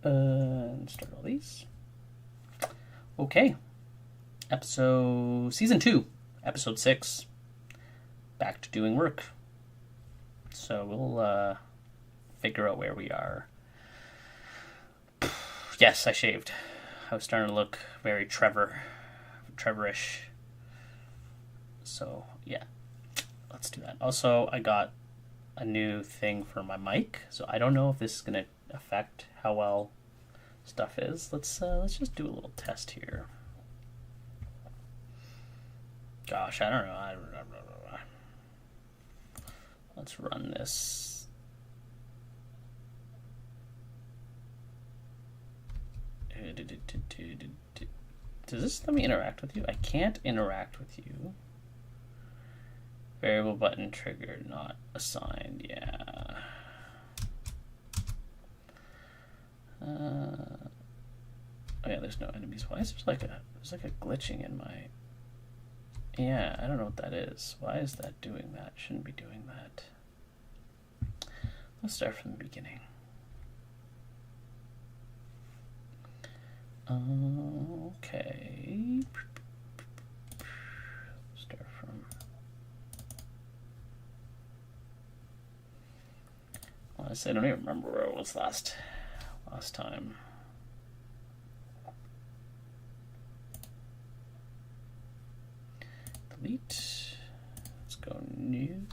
And start all these. Okay. Season 2, episode 6. Back to doing work. So we'll figure out where we are. Yes, I shaved. I was starting to look very Trevorish. So, yeah. Let's do that. Also, I got a new thing for my mic, so I don't know if this is going to affect how well stuff is. Let's just do a little test here. Gosh, I don't know. Let's run this. Does this let me interact with you? I can't interact with you. Variable button triggered, not assigned. Yeah. Oh yeah, there's no enemies. Why is there's like a glitching in my? Yeah, I don't know what that is. Why is that doing that? Shouldn't be doing that. Let's start from the beginning. Okay. Start from. Honestly, I don't even remember where it was last time. Delete. Let's go new.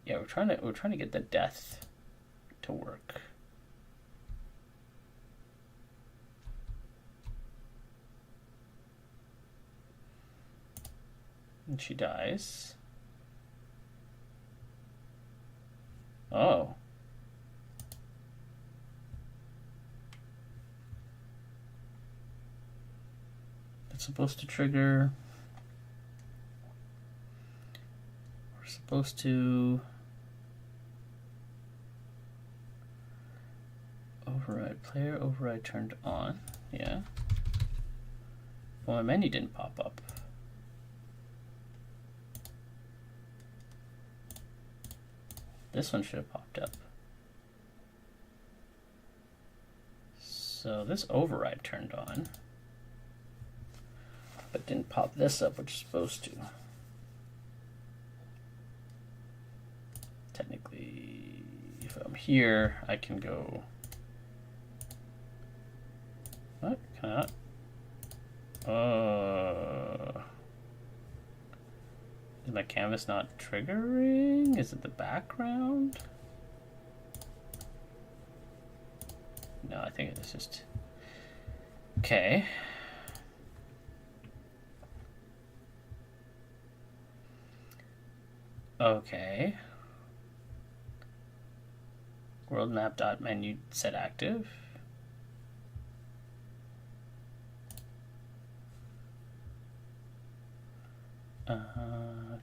Yeah, we're trying to get the death to work. And she dies. Oh. It's supposed to trigger. We're supposed to override turned on. Yeah. Well, my menu didn't pop up. This one should have popped up. So this override turned on, but didn't pop this up, which is supposed to. Technically, if I'm here, I can go. What? Can I not? Is my canvas not triggering? Is it the background? No, I think it's just. Okay. Okay. World map dot menu set active.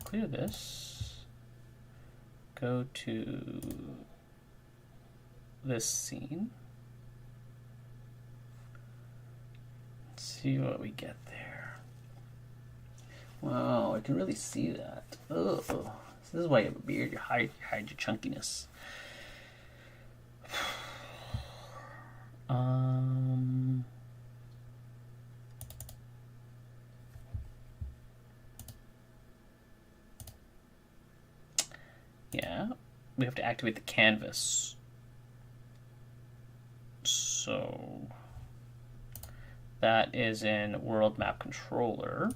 Clear this. Go to this scene. Let's see what we get there. Wow, I can really see that. Oh, this is why you have a beard. You hide your chunkiness. Yeah, we have to activate the canvas. So that is in World Map Controller.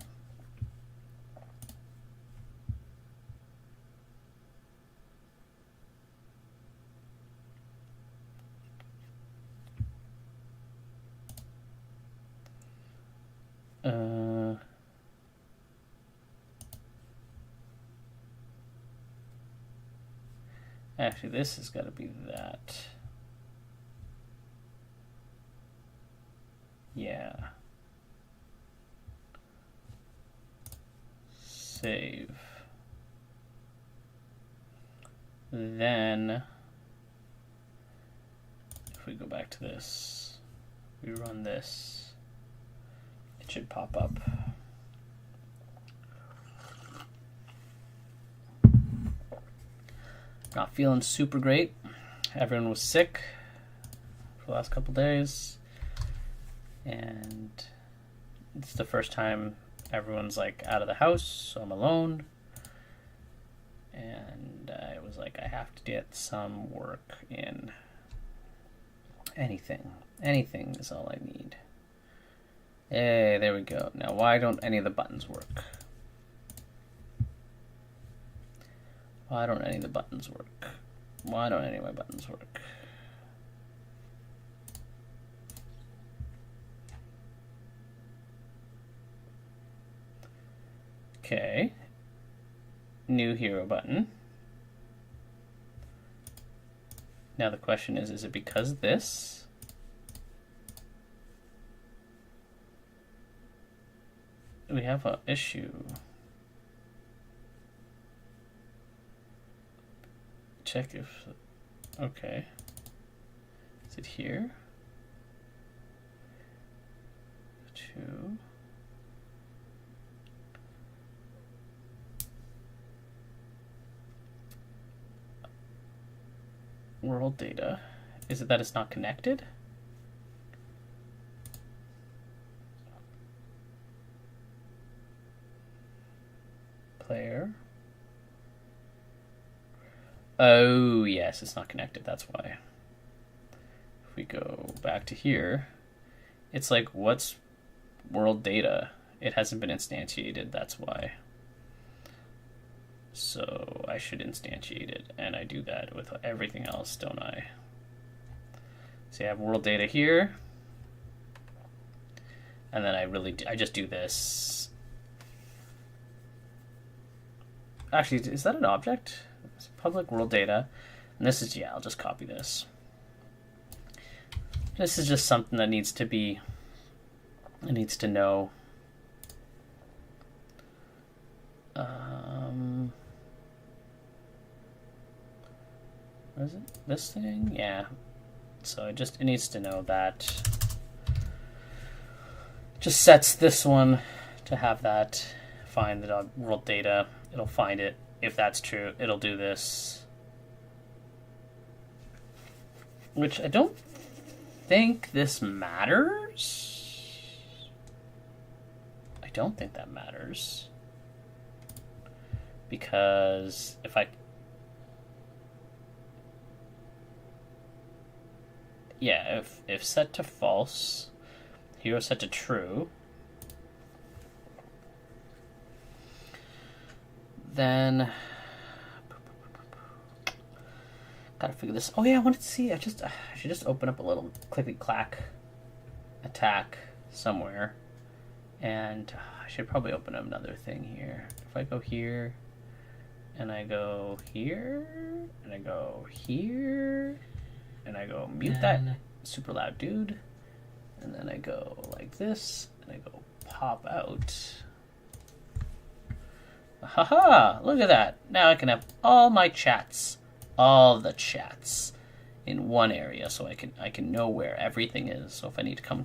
Actually, this has got to be that. Yeah. Save. Then, if we go back to this, we run this, it should pop up. Not feeling super great. Everyone was sick for the last couple days. And it's the first time everyone's like out of the house, so I'm alone. And I was like, I have to get some work in. Anything is all I need. Hey, there we go. Now, why don't any of the buttons work? Why don't any of the buttons work? Why don't any of my buttons work? Okay. New hero button. Now the question is it because of this? We have an issue. Check if, okay. Is it here? 2. World data. Is it that it's not connected? Player. Oh, yes, it's not connected. That's why. If we go back to here, it's like, what's world data? It hasn't been instantiated. That's why. So I should instantiate it, and I do that with everything else, don't I? So I have world data here, and then I just do this. Actually, is that an object? It's public world data, and this is, yeah, I'll just copy this. This is just something that needs to be, it needs to know. What is it? This thing? Yeah. So it needs to know that. Just sets this one to have that find the world data. It'll find it. If that's true, it'll do this. Which I don't think this matters. I don't think that matters. Because if I... Yeah, if set to false, hero set to true, then gotta figure this. Oh yeah, I wanted to see. I should just open up a little clicky clack attack somewhere, and I should probably open up another thing here. If I go here, and I go here, and I go here. And I go mute that super loud dude, and then I go like this, and I go pop out. Haha! Look at that! Now I can have all my chats, all the chats, in one area, so I can know where everything is. So if I need to come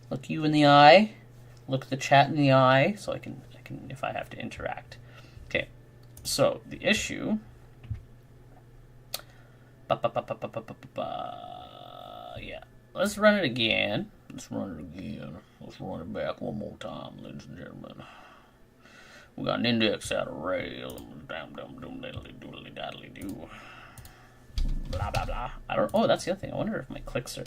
look you in the eye, look the chat in the eye, so I can if I have to interact. Okay, so the issue. Yeah, let's run it again. Let's run it back one more time, ladies and gentlemen. We got an index out of rail. Doodly-daddly-doo. Blah, blah, blah. Oh, that's the other thing. I wonder if my clicks are...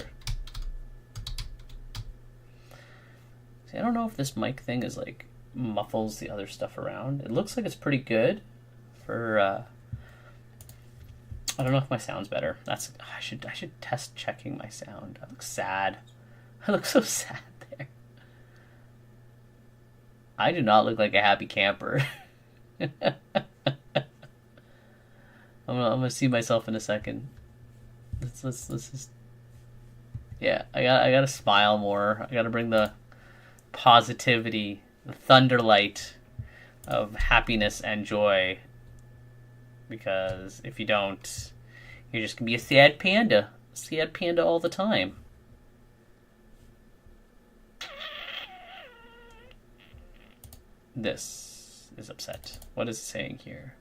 See, I don't know if this mic thing is like muffles the other stuff around. It looks like it's pretty good for... I don't know if my sound's better. I should test checking my sound. I look sad. I look so sad there. I do not look like a happy camper. I'm gonna see myself in a second. Let's just. Yeah, I gotta smile more. I gotta bring the positivity, the thunderlight of happiness and joy. Because if you don't, you're just going to be a sad panda. Sad panda all the time. This is upset. What is it saying here?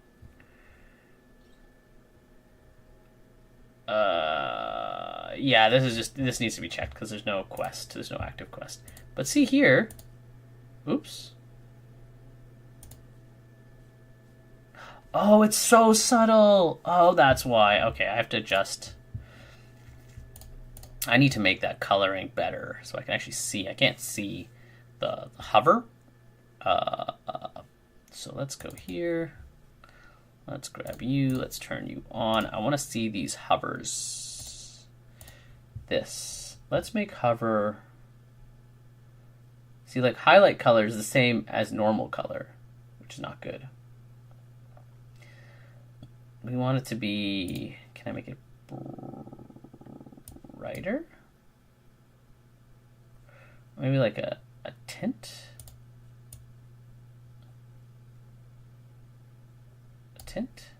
Yeah, this needs to be checked because there's no quest. There's no active quest. But see here. Oops. Oh, it's so subtle. Oh, that's why. Okay, I have to adjust. I need to make that coloring better so I can actually see. I can't see the hover. So let's go here. Let's grab you. Let's turn you on. I want to see these hovers. This. Let's make hover. See, like highlight color is the same as normal color, which is not good. We want it to be. Can I make it brighter? Maybe like a tint. Tint,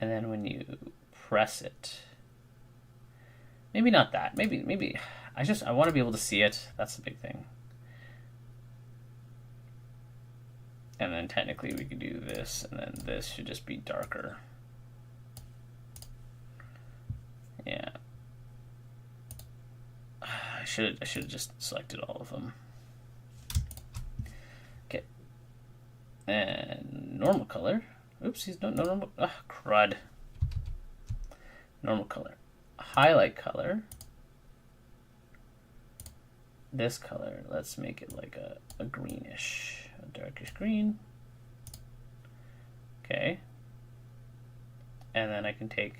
and then when you press it, maybe not that. Maybe I want to be able to see it. That's the big thing. And then technically we could do this, and then this should just be darker. Yeah. I should have just selected all of them. Okay. And normal color. Oops, he's no normal. Crud. Normal color. Highlight color. This color, let's make it like a greenish, a darkish green. Okay. And then I can take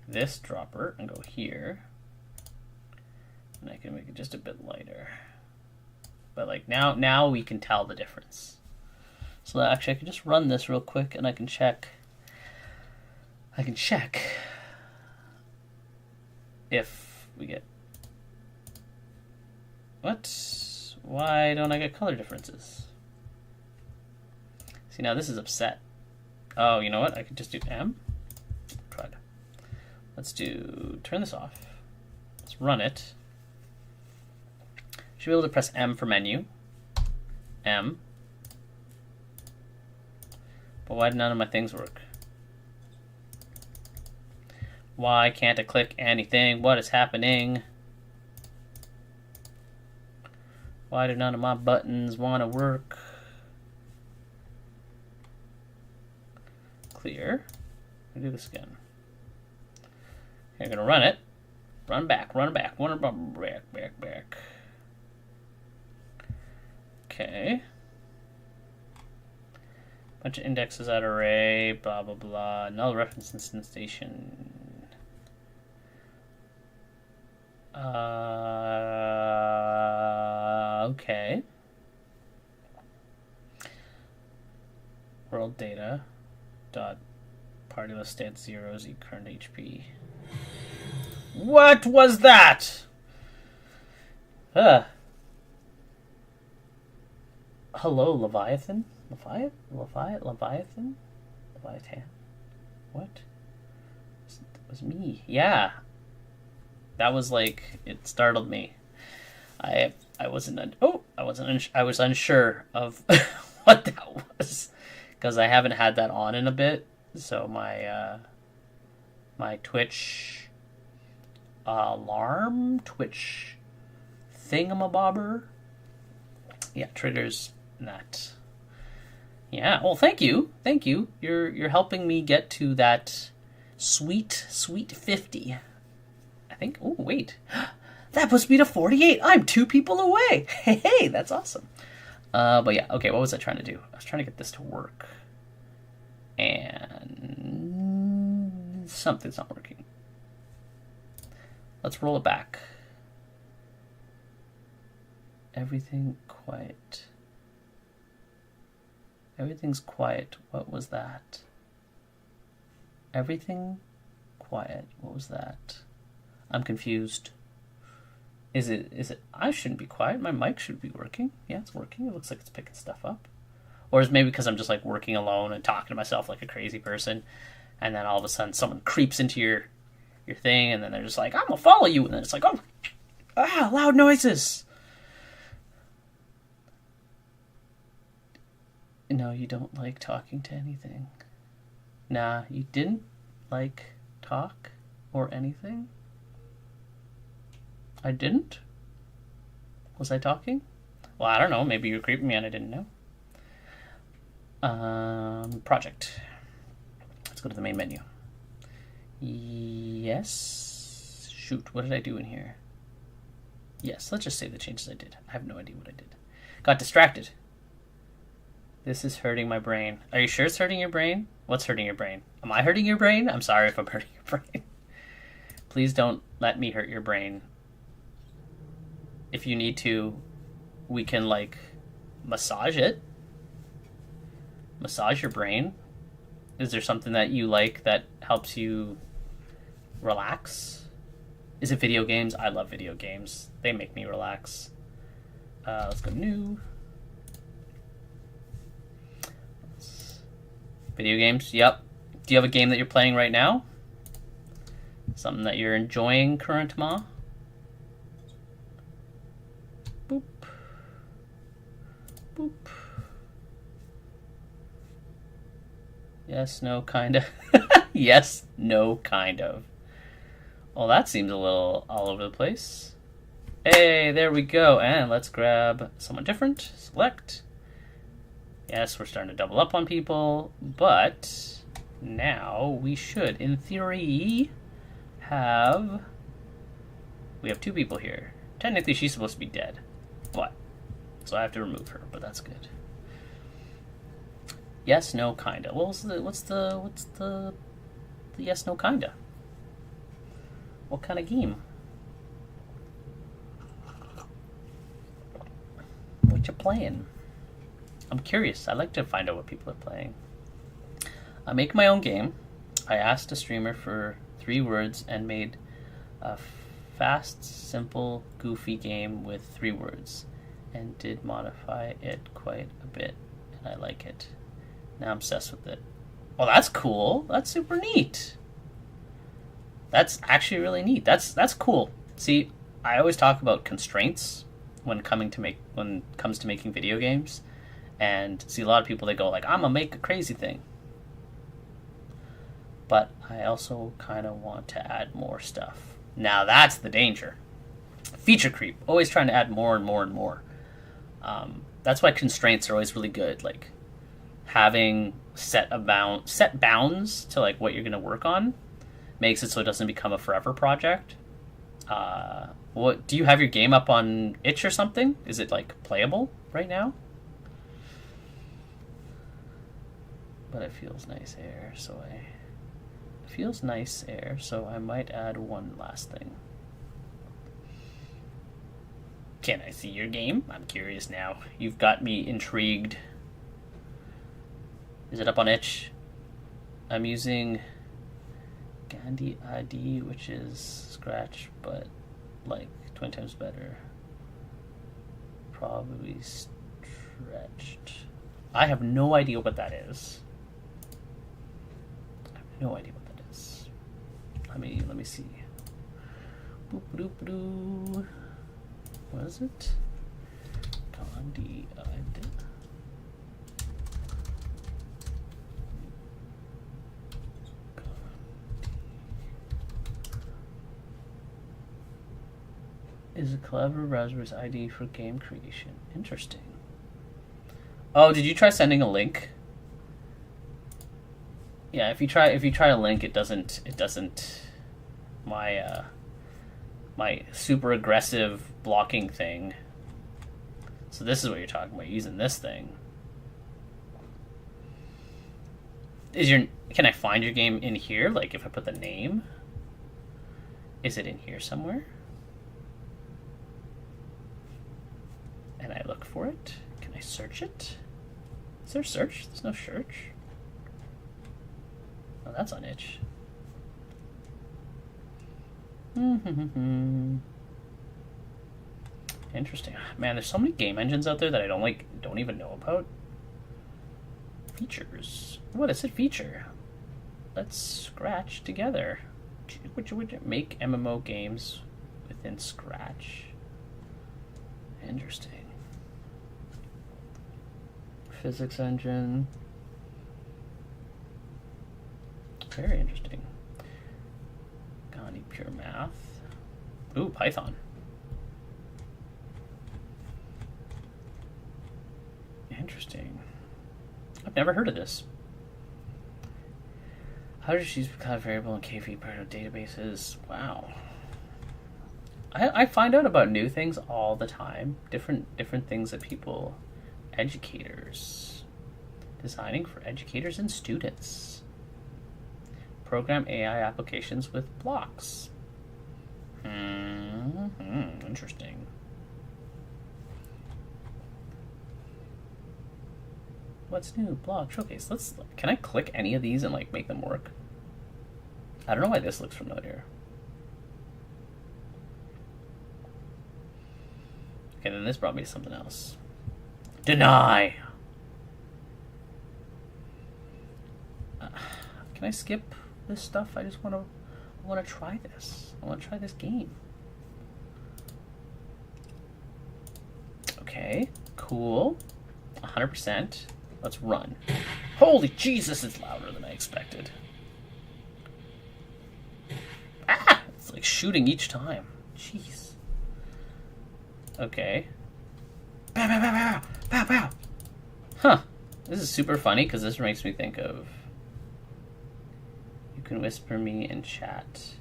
this dropper and go here. And I can make it just a bit lighter. But like now we can tell the difference. So actually I can just run this real quick and I can check if we get what? Why don't I get color differences? See, now this is upset. Oh, you know what? I could just do M. Crud. Let's turn this off. Let's run it. Should be able to press M for menu. M. But why do none of my things work? Why can't I click anything? What is happening? Why do none of my buttons want to work? Clear. Let me do this again. Okay, I'm going to run it. Run back. Back. Okay. Bunch of indexes at array, blah, blah, blah. Null reference instantiation. Okay. World data dot party list state 0 is current HP. What was that? Hello, Leviathan? Leviathan? What? It was me. Yeah. That was like, it startled me. I was unsure of what that was because I haven't had that on in a bit. So my my Twitch alarm, Twitch thingamabobber, yeah, triggers that. Yeah. Well, thank you. You're helping me get to that sweet 50. I think. Oh wait. That puts me to 48. I'm 2 people away. Hey, that's awesome. But yeah, okay, what was I trying to do? I was trying to get this to work. And something's not working. Let's roll it back. Everything quiet. Everything's quiet. What was that? Everything quiet. What was that? I'm confused. Is it? I shouldn't be quiet. My mic should be working. Yeah, it's working. It looks like it's picking stuff up. Or is it maybe because I'm just like working alone and talking to myself like a crazy person, and then all of a sudden someone creeps into your thing, and then they're just like, I'm gonna follow you, and then it's like, oh, loud noises. No, you don't like talking to anything. Nah, you didn't, like, talk or anything? I didn't? Was I talking? Well, I don't know. Maybe you were creeping me and I didn't know. Project. Let's go to the main menu. Yes. Shoot, what did I do in here? Yes, let's just say the changes I did. I have no idea what I did. Got distracted. This is hurting my brain. Are you sure it's hurting your brain? What's hurting your brain? Am I hurting your brain? I'm sorry if I'm hurting your brain. Please don't let me hurt your brain. If you need to, we can, like, massage it. Massage your brain. Is there something that you like that helps you relax? Is it video games? I love video games. They make me relax. Let's go new. Video games, yep. Do you have a game that you're playing right now? Something that you're enjoying currently? Boop. Boop. Yes, no, kind of. Yes, no, kind of. Well, that seems a little all over the place. Hey, there we go. And let's grab someone different. Select. Yes, we're starting to double up on people, but now we should, in theory, have... We have two people here. Technically, she's supposed to be dead, but... So I have to remove her, but that's good. Yes, no, kinda. What's the yes, no, kinda? What kind of game? What you playing? I'm curious. I like to find out what people are playing. I make my own game. I asked a streamer for 3 words and made a fast, simple, goofy game with 3 words and did modify it quite a bit, and I like it. Now I'm obsessed with it. Well, that's cool. That's super neat. That's actually really neat. That's cool. See, I always talk about constraints when it comes to making video games. And see a lot of people, they go like, I'm gonna make a crazy thing. But I also kind of want to add more stuff. Now that's the danger. Feature creep. Always trying to add more and more and more. That's why constraints are always really good. Like having set bounds to like what you're gonna work on makes it so it doesn't become a forever project. What do you have your game up on itch or something? Is it like playable right now? But it feels nice air, so I might add one last thing. Can I see your game? I'm curious now. You've got me intrigued. Is it up on itch? I'm using Gandhi ID, which is Scratch, but like 20 times better. Probably stretched. I have no idea what that is. No idea what that is. Let me see. Boop-a-doop-a-doo. What is it? Gandhi ID. Is a clever browser's ID for game creation. Interesting. Oh, did you try sending a link? Yeah, if you try a link, it doesn't my super aggressive blocking thing. So this is what you're talking about, using this thing. Can I find your game in here? Like if I put the name? Is it in here somewhere? And I look for it? Can I search it? Is there a search? There's no search. Oh, that's on itch. Interesting. Man, there's so many game engines out there that I don't even know about. Features. What is it? Feature. Let's scratch together. Make MMO games within Scratch. Interesting. Physics engine. Very interesting. Gandhi Pure Math. Ooh, Python. Interesting. I've never heard of this. How does you use cloud variable and KV part of databases? Wow. I find out about new things all the time. Different things that people, educators, designing for educators and students. Program AI applications with blocks. Interesting. What's new? Blog showcase. Can I click any of these and like make them work? I don't know why this looks familiar. Okay, then this brought me to something else. Deny. Can I skip this stuff? I want to try this. I want to try this game. Okay, cool. 100%. Let's run. Holy Jesus, it's louder than I expected. Ah! It's like shooting each time. Jeez. Okay. Pow, pow, pow, pow, pow, pow. Huh. This is super funny because this makes me think of... You can whisper me in chat.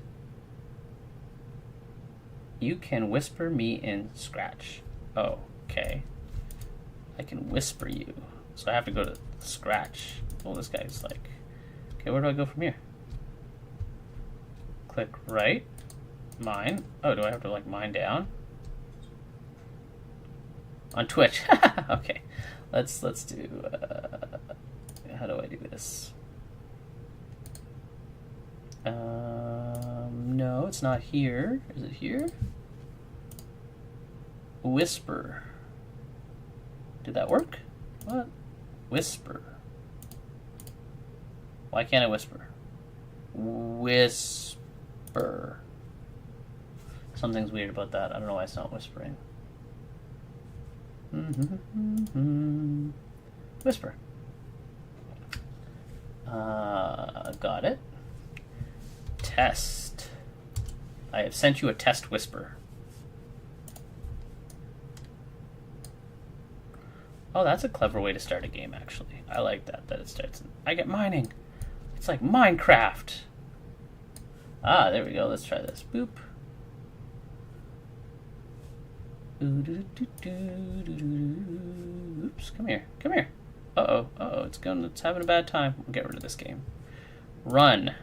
You can whisper me in Scratch. Oh, okay. I can whisper you. So I have to go to Scratch. Oh, this guy's like... Okay, where do I go from here? Click right. Mine. Oh, do I have to like mine down? On Twitch. Okay. Let's do... how do I do this? No, it's not here. Is it here? Whisper. Did that work? What? Whisper. Why can't I whisper? Whisper. Something's weird about that. I don't know why it's not whispering. Whisper. Got it. Test. I have sent you a test whisper. Oh, that's a clever way to start a game, actually. I like that it starts. I get mining. It's like Minecraft. Ah, there we go. Let's try this. Boop. Oops, come here. Come here. Uh-oh. Uh-oh. It's having a bad time. We'll get rid of this game. Run.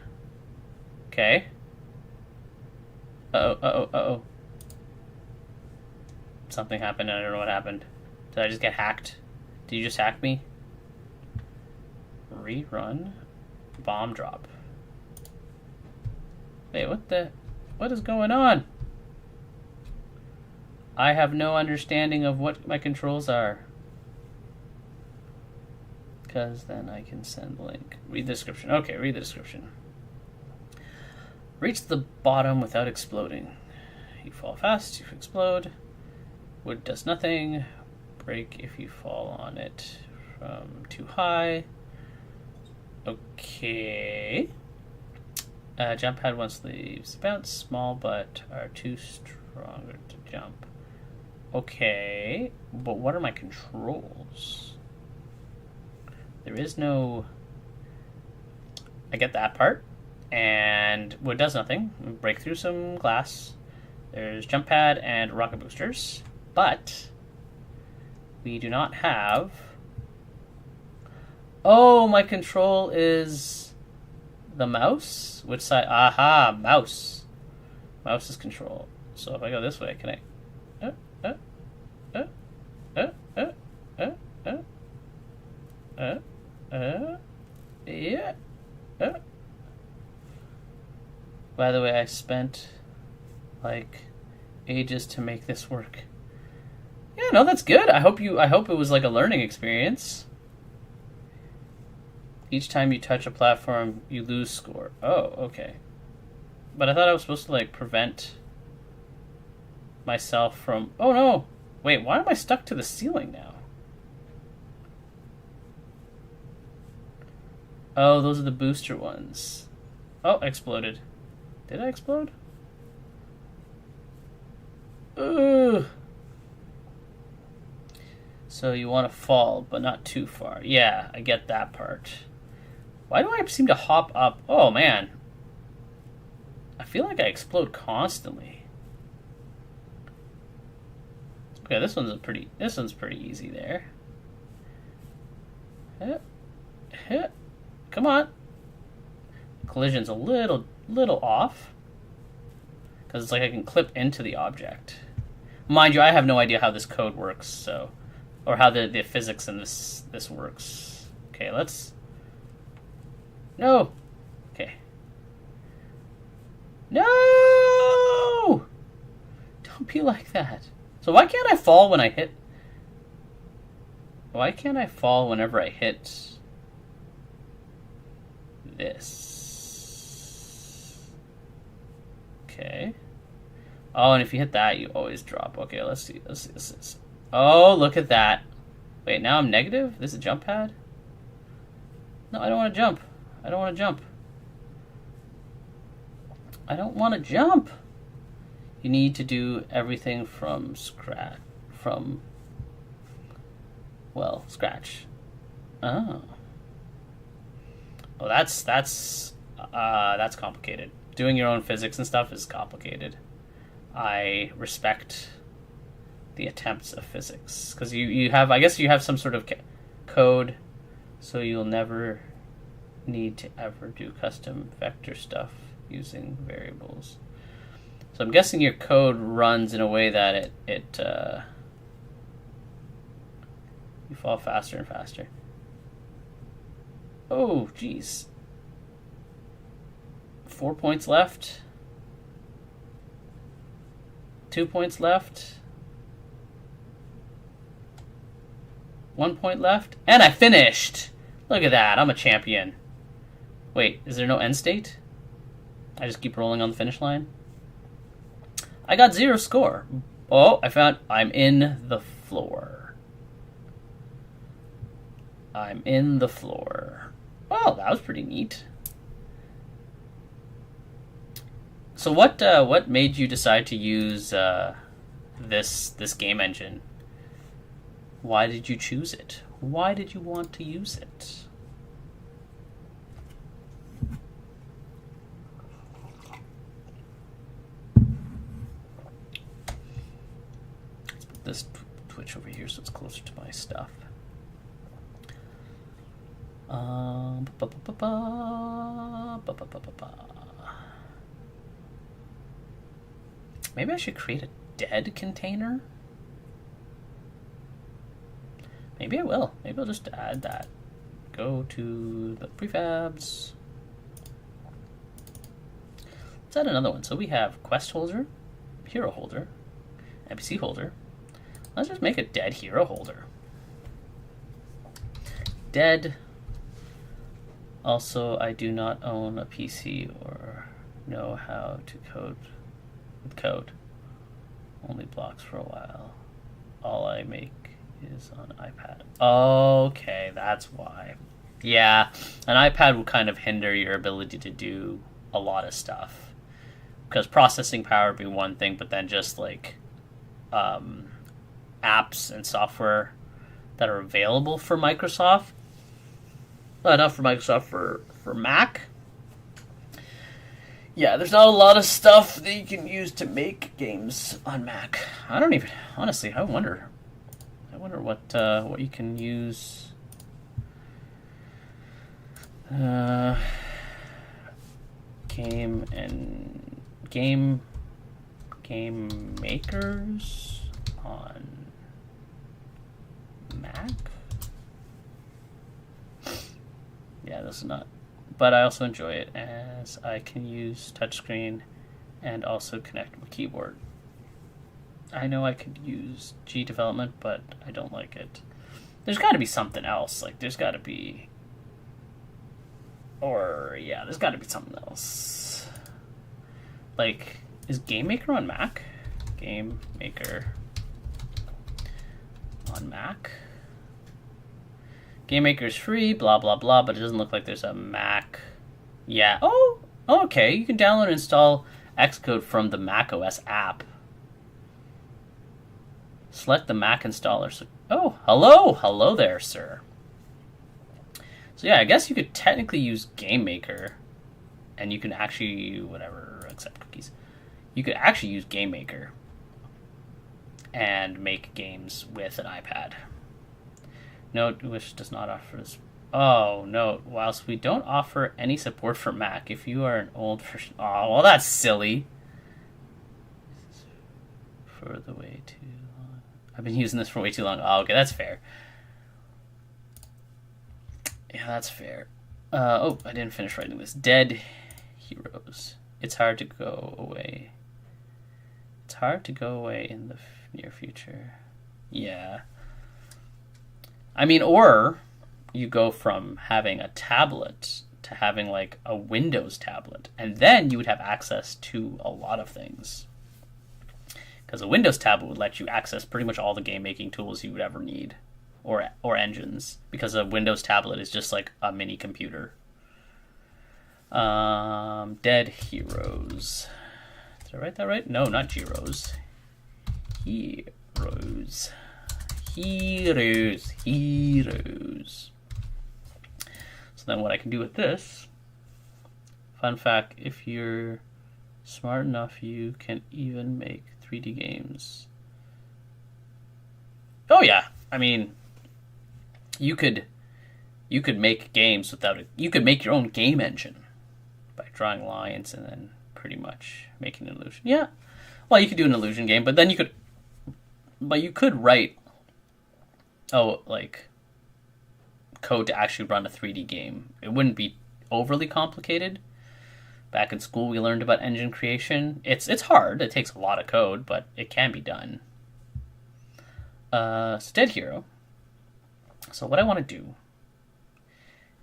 Okay. Uh-oh. Uh-oh. Uh-oh. Something happened and I don't know what happened. Did I just get hacked? Did you just hack me? Rerun. Bomb drop. Wait, what is going on? I have no understanding of what my controls are. Because then I can send the link. Read the description. Okay, read the description. Reach the bottom without exploding. You fall fast, you explode. Wood does nothing. Break if you fall on it from too high. Okay. Jump pad once leaves bounce. Small but are too stronger to jump. Okay, but what are my controls? There is no... I get that part. And wood does nothing. Break through some glass. There's jump pad and rocket boosters. But we do not have... Oh, my control is the mouse? Which side? Aha, mouse. Mouse is control. So if I go this way, can I... Yeah. By the way, I spent like ages to make this work. Yeah, no, that's good. I hope it was like a learning experience. Each time you touch a platform, you lose score. Oh, okay. But I thought I was supposed to like prevent myself from... Oh no! Wait, why am I stuck to the ceiling now? Oh, those are the booster ones. Oh, exploded. Did I explode? Ugh. So you want to fall, but not too far. Yeah, I get that part. Why do I seem to hop up? Oh, man. I feel like I explode constantly. Okay, this one's pretty easy there. Come on. Collision's a little off. Because it's like I can clip into the object. Mind you, I have no idea how this code works, so... Or how the physics in this works. Okay, let's... No! Okay. No! Don't be like that. So why can't I fall when I hit... Why can't I fall whenever I hit... this? Okay. Oh, and if you hit that, you always drop. Okay, let's see. Oh, look at that. Wait, now I'm negative? This is a jump pad? No, I don't want to jump. I don't want to jump. I don't want to jump. You need to do everything from scratch. Scratch. Oh. Well, that's complicated. Doing your own physics and stuff is complicated. I respect the attempts of physics because you have, I guess you have some sort of code, so you'll never need to ever do custom vector stuff using variables. So I'm guessing your code runs in a way that it you fall faster and faster. Oh, geez. 4 points left. 2 points left. 1 point left. And I finished! Look at that, I'm a champion. Wait, is there no end state? I just keep rolling on the finish line? I got 0 score. Oh, I'm in the floor. I'm in the floor. Oh, that was pretty neat. So what made you decide to use this game engine? Why did you choose it? Why did you want to use it? Let's put this Twitch over here so it's closer to my stuff. Maybe I should create a dead container? Maybe I will. Maybe I'll just add that. Go to the prefabs. Let's add another one. So we have quest holder, hero holder, NPC holder. Let's just make a dead hero holder. Dead. Also, I do not own a PC or know how to code with code. Only blocks for a while. All I make is on iPad. Okay, that's why. Yeah, an iPad will kind of hinder your ability to do a lot of stuff. Because processing power would be one thing, but then just like apps and software that are available for Microsoft. Not for Microsoft, for Mac. Yeah, there's not a lot of stuff that you can use to make games on Mac. I don't even, honestly, I wonder what you can use. Game makers on Mac. Yeah, this is not, but I also enjoy it as I can use touchscreen and also connect my keyboard. I know I could use G development, but I don't like it. There's got to be something else. Like, there's got to be, there's got to be something else. Like, is Game Maker on Mac? Game Maker on Mac. Game Maker is free, blah, blah, blah, but it doesn't look like there's a Mac. Yeah. Oh, Oh, okay, you can download and install Xcode from the macOS app. Select the Mac installer. Oh, hello there, sir. So yeah, I guess you could technically use Game Maker, and you can actually accept cookies. You could actually use Game Maker and make games with an iPad. Note which does not offer this. Oh, no. Whilst we don't offer any support for Mac, if you are an old version. Oh, well, that's silly. For the way too long. I've been using this for way too long. Oh, okay, that's fair. Yeah, that's fair. Oh, I didn't finish writing this. Dead heroes. It's hard to go away. It's hard to go away in the near future. Yeah. I mean, or you go from having a tablet to having like a Windows tablet, and then you would have access to a lot of things. Because a Windows tablet would let you access pretty much all the game making tools you would ever need, or engines. Because a Windows tablet is just like a mini computer. Dead heroes. Did I write that right? No, not Heroes. Heroes. So then what I can do with this, fun fact, if you're smart enough, you can even make 3D games. Oh yeah, I mean, you could make games without it. You could make your own game engine by drawing lines and then pretty much making an illusion. Yeah, well, you could do an illusion game, but then you could write like code to actually run a 3D game. It wouldn't be overly complicated. Back in school, we learned about engine creation. It's hard. It takes a lot of code, but it can be done. So Dead Hero. So what I want to do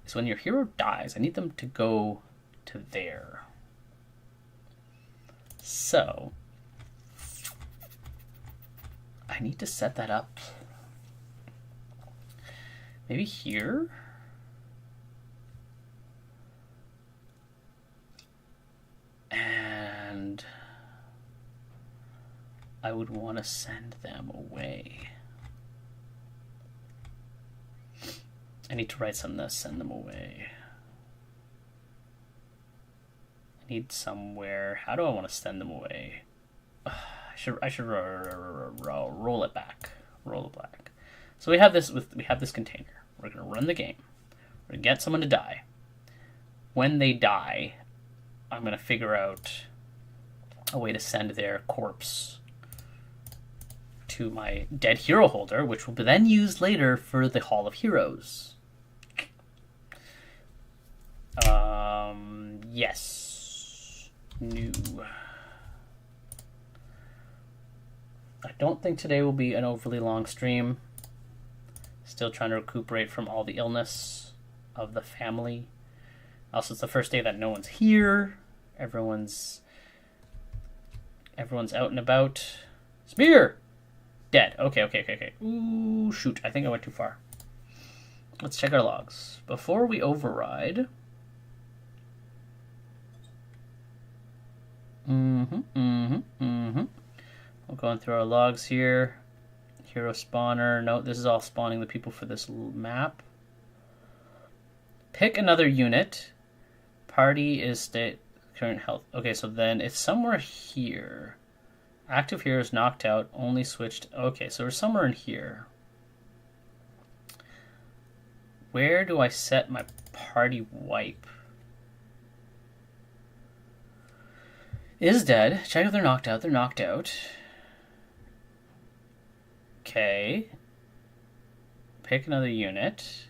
is when your hero dies, I need them to go to there. So I need to set that up. Maybe here? And I would want to send them away. I need to write something to send them away. I need somewhere. How do I want to send them away? I should roll it back. Roll it back. So we have this container. We're gonna run the game. We're gonna get someone to die. When they die, I'm gonna figure out a way to send their corpse to my dead hero holder, which will be then used later for the Hall of Heroes. Yes. New. I don't think today will be an overly long stream. Still trying to recuperate from all the illness of the family. Also, it's the first day that no one's here. Everyone's out and about. Spear! Dead. Okay. Ooh, shoot. I think I went too far. Let's check our logs. Before we override... We're going through our logs here. Hero spawner. No, this is all spawning the people for this map. Pick another unit. Party is state current health. Okay, so then it's somewhere here. Active heroes knocked out, only switched. Okay, so we're somewhere in here. Where do I set my party wipe? Is dead. Check if they're knocked out. They're knocked out. Okay. Pick another unit.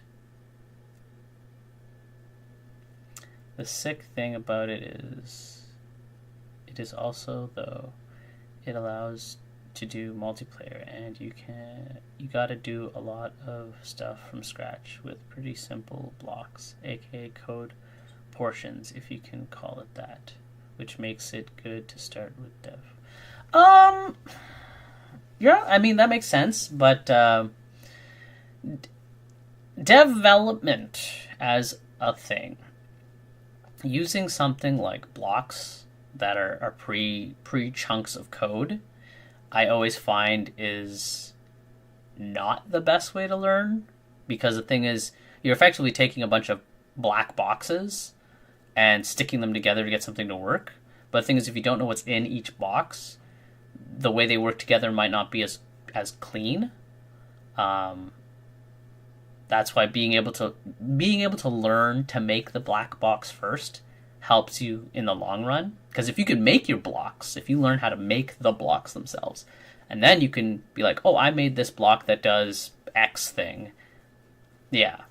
The sick thing about it is also, though, it allows to do multiplayer, and you gotta do a lot of stuff from scratch with pretty simple blocks, aka code portions, if you can call it that, which makes it good to start with dev. Yeah, I mean, that makes sense, but development as a thing using something like blocks that are pre chunks of code, I always find is not the best way to learn, because the thing is, you're effectively taking a bunch of black boxes and sticking them together to get something to work. But the thing is, if you don't know what's in each box, the way they work together might not be as clean. That's why being able to learn to make the black box first helps you in the long run. Because if you can make your blocks, if you learn how to make the blocks themselves, and then you can be like, oh, I made this block that does X thing. Yeah.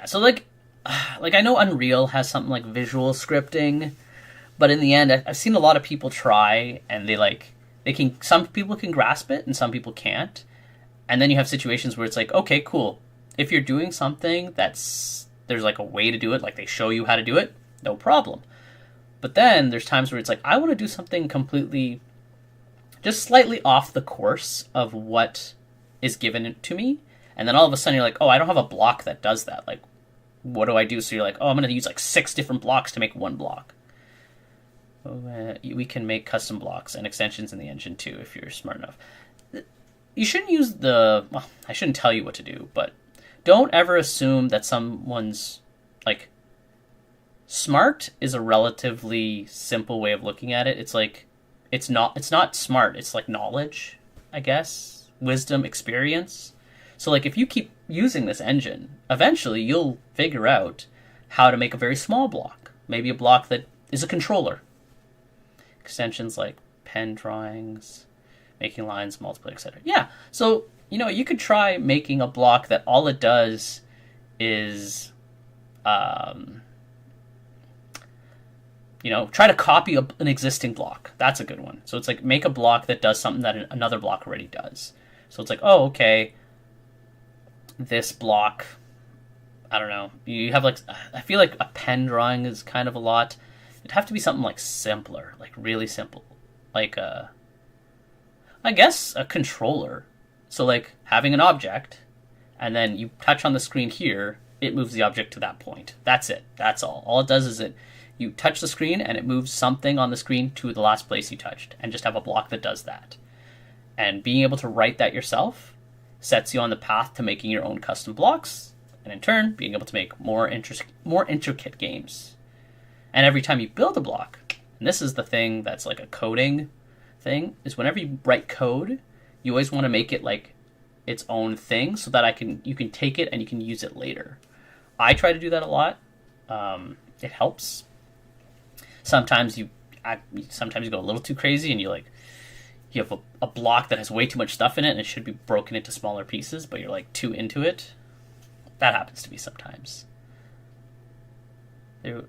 So like I know Unreal has something like visual scripting, but in the end, I've seen a lot of people try, and some people can grasp it and some people can't. And then you have situations where it's like, okay, cool. If you're doing something there's like a way to do it, like they show you how to do it, no problem. But then there's times where it's like, I want to do something completely, just slightly off the course of what is given to me. And then all of a sudden you're like, oh, I don't have a block that does that. Like, what do I do? So you're like, oh, I'm going to use like 6 different blocks to make one block. We can make custom blocks and extensions in the engine too, if you're smart enough. You shouldn't use well, I shouldn't tell you what to do, but don't ever assume that someone's, like, smart is a relatively simple way of looking at it. It's like, it's not smart. It's like knowledge, I guess, wisdom, experience. So like, if you keep using this engine, eventually you'll figure out how to make a very small block. Maybe a block that is a controller. Extensions like pen drawings, making lines, multiply, etc. Yeah, so, you could try making a block that all it does is, try to copy an existing block. That's a good one. So it's like, make a block that does something that another block already does. So it's like, oh, okay, this block, I don't know, you have like, I feel like a pen drawing is kind of a lot. It'd have to be something like simpler, like really simple, like I guess a controller. So like having an object, and then you touch on the screen here, it moves the object to that point. That's it. That's all. All it does is you touch the screen and it moves something on the screen to the last place you touched, and just have a block that does that. And being able to write that yourself sets you on the path to making your own custom blocks, and in turn, being able to make more intricate games. And every time you build a block, and this is the thing that's like a coding thing, is whenever you write code, you always want to make it like its own thing, so that you can take it and you can use it later. I try to do that a lot. It helps. Sometimes you go a little too crazy, and you have a block that has way too much stuff in it, and it should be broken into smaller pieces, but you're like too into it. That happens to me sometimes. There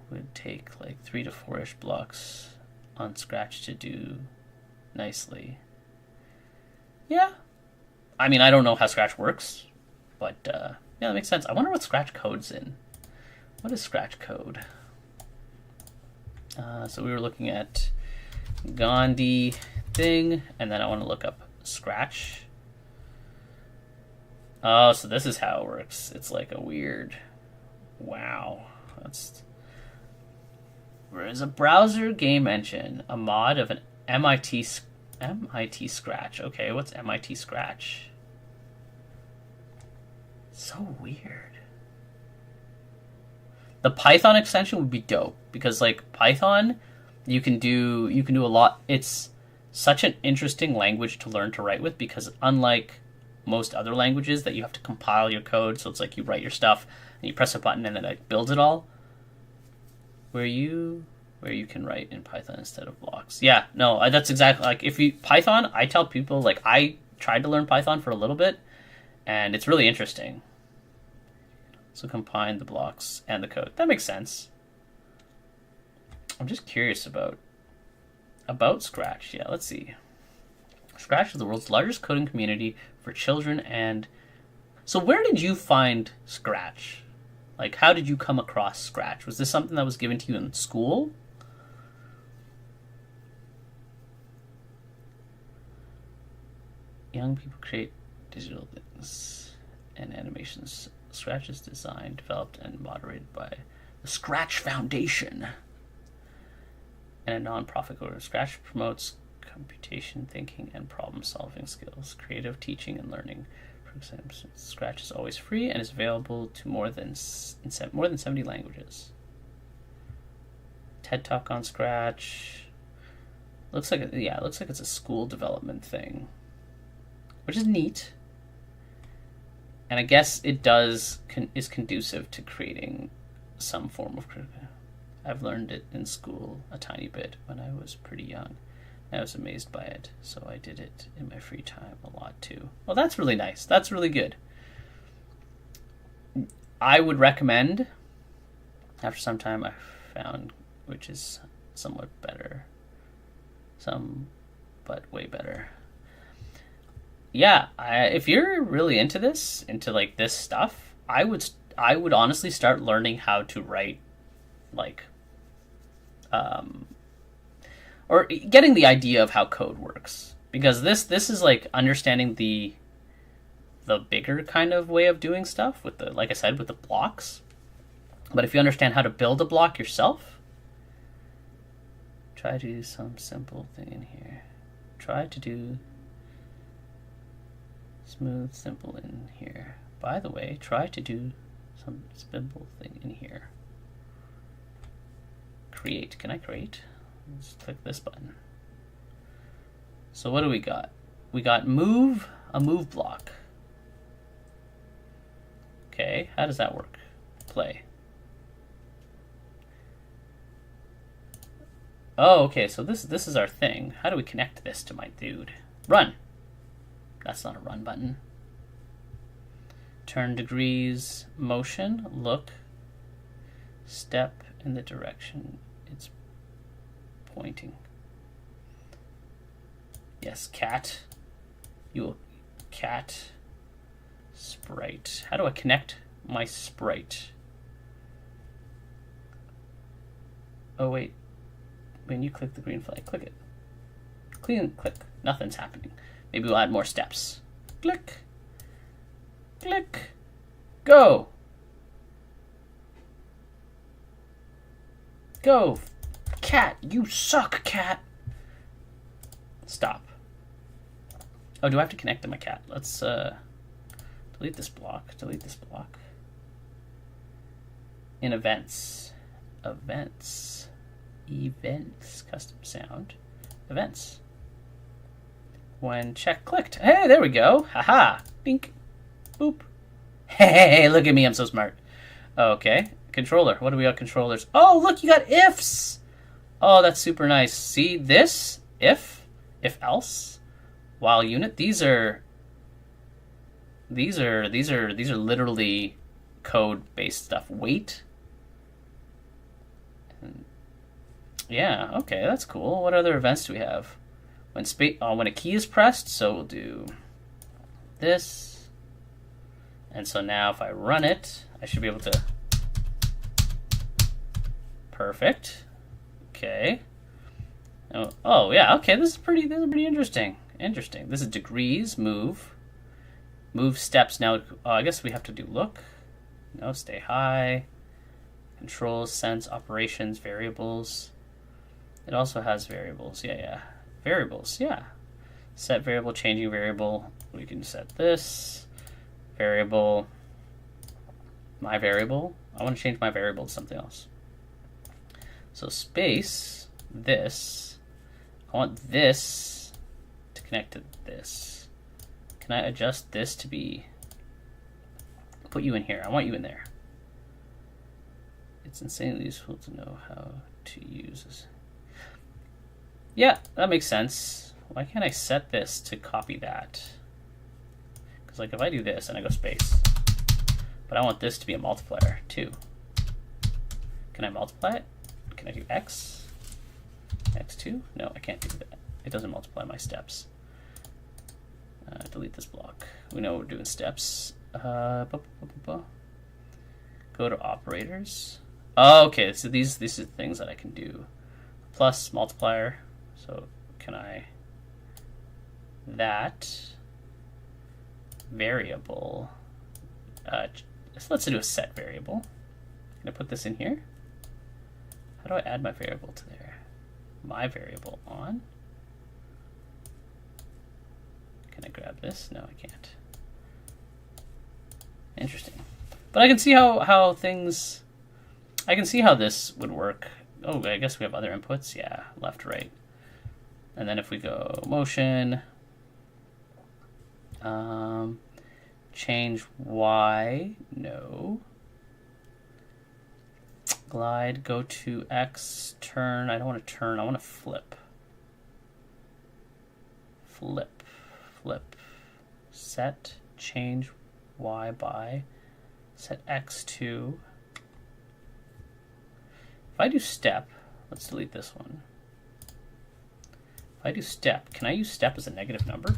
would take like 3 to 4-ish blocks on Scratch to do nicely. Yeah. I mean, I don't know how Scratch works, but yeah, that makes sense. I wonder what Scratch code's in. What is Scratch code? So we were looking at Gandhi thing, and then I want to look up Scratch. Oh, so this is how it works. It's like a weird... Wow. Whereas a browser game engine, a mod of an MIT Scratch. Okay, what's MIT Scratch? So weird. The Python extension would be dope, because like Python, you can do a lot. It's such an interesting language to learn to write with, because unlike most other languages that you have to compile your code, so it's like you write your stuff and you press a button and then it builds it all. Where you can write in Python instead of blocks. Yeah, no, that's exactly, like, Python, I tell people, like, I tried to learn Python for a little bit, and it's really interesting. So combine the blocks and the code. That makes sense. I'm just curious about Scratch. Yeah, let's see. Scratch is the world's largest coding community for children. And so where did you find Scratch? Like, how did you come across Scratch? Was this something that was given to you in school? Young people create digital things and animations Scratch is designed, developed, and moderated by the Scratch Foundation and a non-profit group. Scratch promotes computation, thinking, and problem-solving skills, creative teaching and learning. For example, Scratch is always free and is available to more than 70 languages. TED Talk on Scratch. Looks like it's a school development thing, which is neat. And I guess it is conducive to creating some form of critical. I've learned it in school a tiny bit when I was pretty young. I was amazed by it, so I did it in my free time a lot too. Well, that's really nice. That's really good. I would recommend, after some time, I found, which is somewhat better. But way better. Yeah, if you're really into this, like this stuff, I would honestly start learning how to write, like, or getting the idea of how code works, because this is like understanding the bigger kind of way of doing stuff with the, like I said, with the blocks. But if you understand how to build a block yourself, try to do some simple thing in here. Try to do smooth, simple in here. By the way, try to do some simple thing in here. Create. Can I create? Let's click this button. So what do we got? We got move, a move block. Okay, how does that work? Play. Oh, okay, so this is our thing. How do we connect this to my dude? Run. That's not a run button. Turn degrees, motion, look, step in the direction it's pointing. Yes, cat. Cat. Sprite. How do I connect my sprite? Oh, wait. When you click the green flag, click it. Click. Nothing's happening. Maybe we'll add more steps. Click. Click. Go. Go. Cat, you suck, cat. Stop. Oh, do I have to connect to my cat? Let's delete this block. Delete this block. In events. Events. Custom sound. Events. When check clicked. Hey, there we go. Haha. Bink. Boop. Hey, look at me. I'm so smart. Okay. Controller. What do we got? Controllers. Oh, look, you got ifs. Oh, that's super nice. See this? If else, while unit. These are literally code-based stuff. Wait. Yeah, okay, that's cool. What other events do we have? When a key is pressed, so we'll do this. And so now if I run it, I should be able to... Perfect. Okay. Oh yeah, okay, this is pretty interesting. Interesting. This is degrees, move. Move steps now. I guess we have to do look. No, stay high. Controls, sense, operations, variables. It also has variables. Yeah. Variables, yeah. Set variable, changing variable. We can set this. Variable. My variable. I want to change my variable to something else. So space, this. I want this to connect to this. Can I adjust this to be... Put you in here. I want you in there. It's insanely useful to know how to use this. Yeah, that makes sense. Why can't I set this to copy that? Because like if I do this and I go space, but I want this to be a multiplier too. Can I multiply it? Can I do X? X2? No, I can't do that. It doesn't multiply my steps. Delete this block. We know we're doing steps. Go to operators. Oh, okay, so these are things that I can do. Plus multiplier. So can I that variable let's do a set variable. Can I put this in here? How do I add my variable to there? My variable on. Can I grab this? No, I can't. Interesting. But I can see how things... I can see how this would work. Oh, I guess we have other inputs. Yeah, left, right. And then if we go motion, change Y, no. Glide, go to X, turn. I don't want to turn, I want to flip. Flip, flip. Set, change Y by, set X to. If I do step, let's delete this one. If I do step, can I use step as a negative number?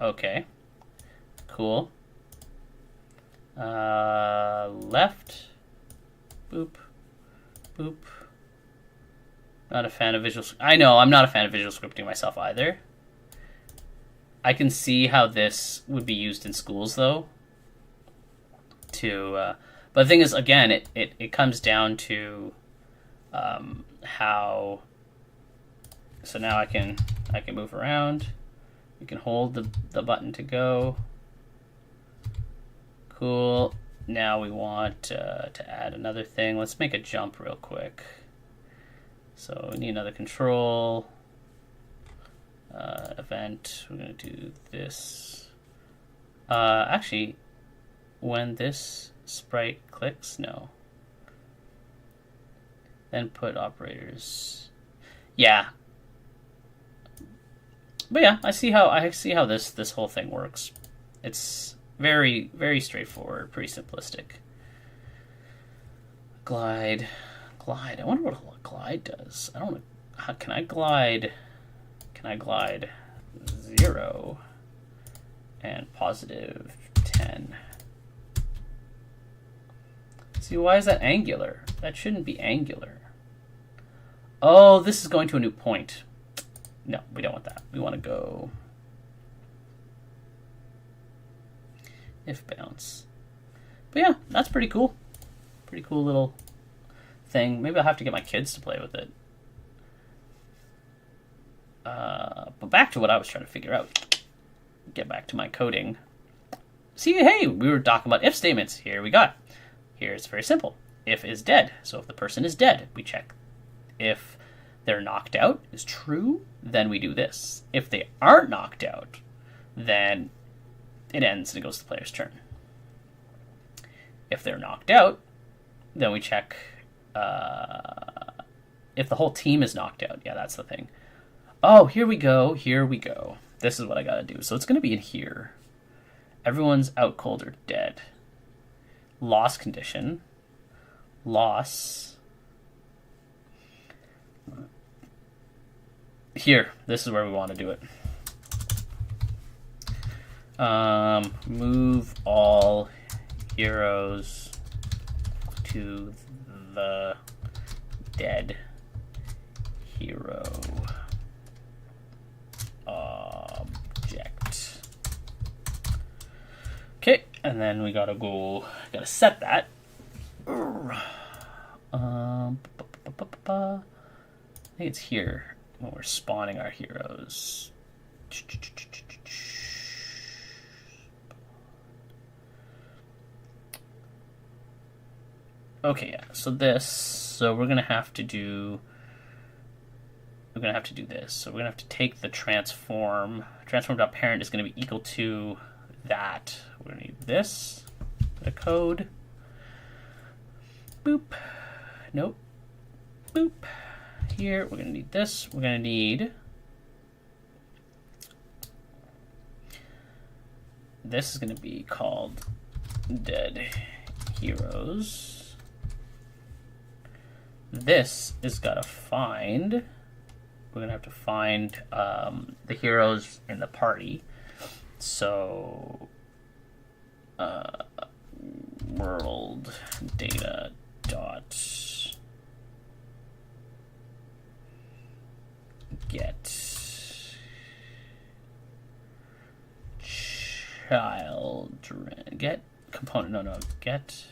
Okay, cool. Left, boop, boop. Not a fan of visual. I know, I'm not a fan of visual scripting myself either. I can see how this would be used in schools though. But the thing is, again, it comes down to how. So now I can move around. You can hold the button to go. Cool. Now we want to add another thing. Let's make a jump real quick. So we need another control. Event. We're going to do this. Actually, when this sprite clicks, no. Then put operators. Yeah. But yeah, I see how this whole thing works. It's very, very straightforward, pretty simplistic. Glide. I wonder what a glide does. I don't know. How can I glide? Can I glide 0 and positive 10? See, why is that angular? That shouldn't be angular. Oh, this is going to a new point. No, we don't want that. We want to go if bounce. But yeah, that's pretty cool. Pretty cool little thing. Maybe I'll have to get my kids to play with it. But back to what I was trying to figure out. Get back to my coding. See, hey, we were talking about if statements. Here we got. Here it's very simple. If is dead. So if the person is dead, we check. If they're knocked out is true, then we do this. If they aren't knocked out, then it ends and it goes to the player's turn. If they're knocked out, then we check if the whole team is knocked out. Yeah, that's the thing. Oh, here we go. This is what I gotta do. So it's gonna be in here. Everyone's out cold or dead. Loss condition. Loss. Here, this is where we want to do it. Move all heroes to the dead hero object. Okay, and then we gotta set that. I think it's here when we're spawning our heroes. Okay, yeah. So we're gonna have to do this. So we're gonna have to take the transform.parent is gonna be equal to that. We're gonna need this, the code. Boop. Nope. Boop. Here, we're gonna need this. We're gonna need this is gonna be called dead heroes. This is gotta find. We're gonna have to find the heroes in the party. So world data dot get children. Get component. No, get.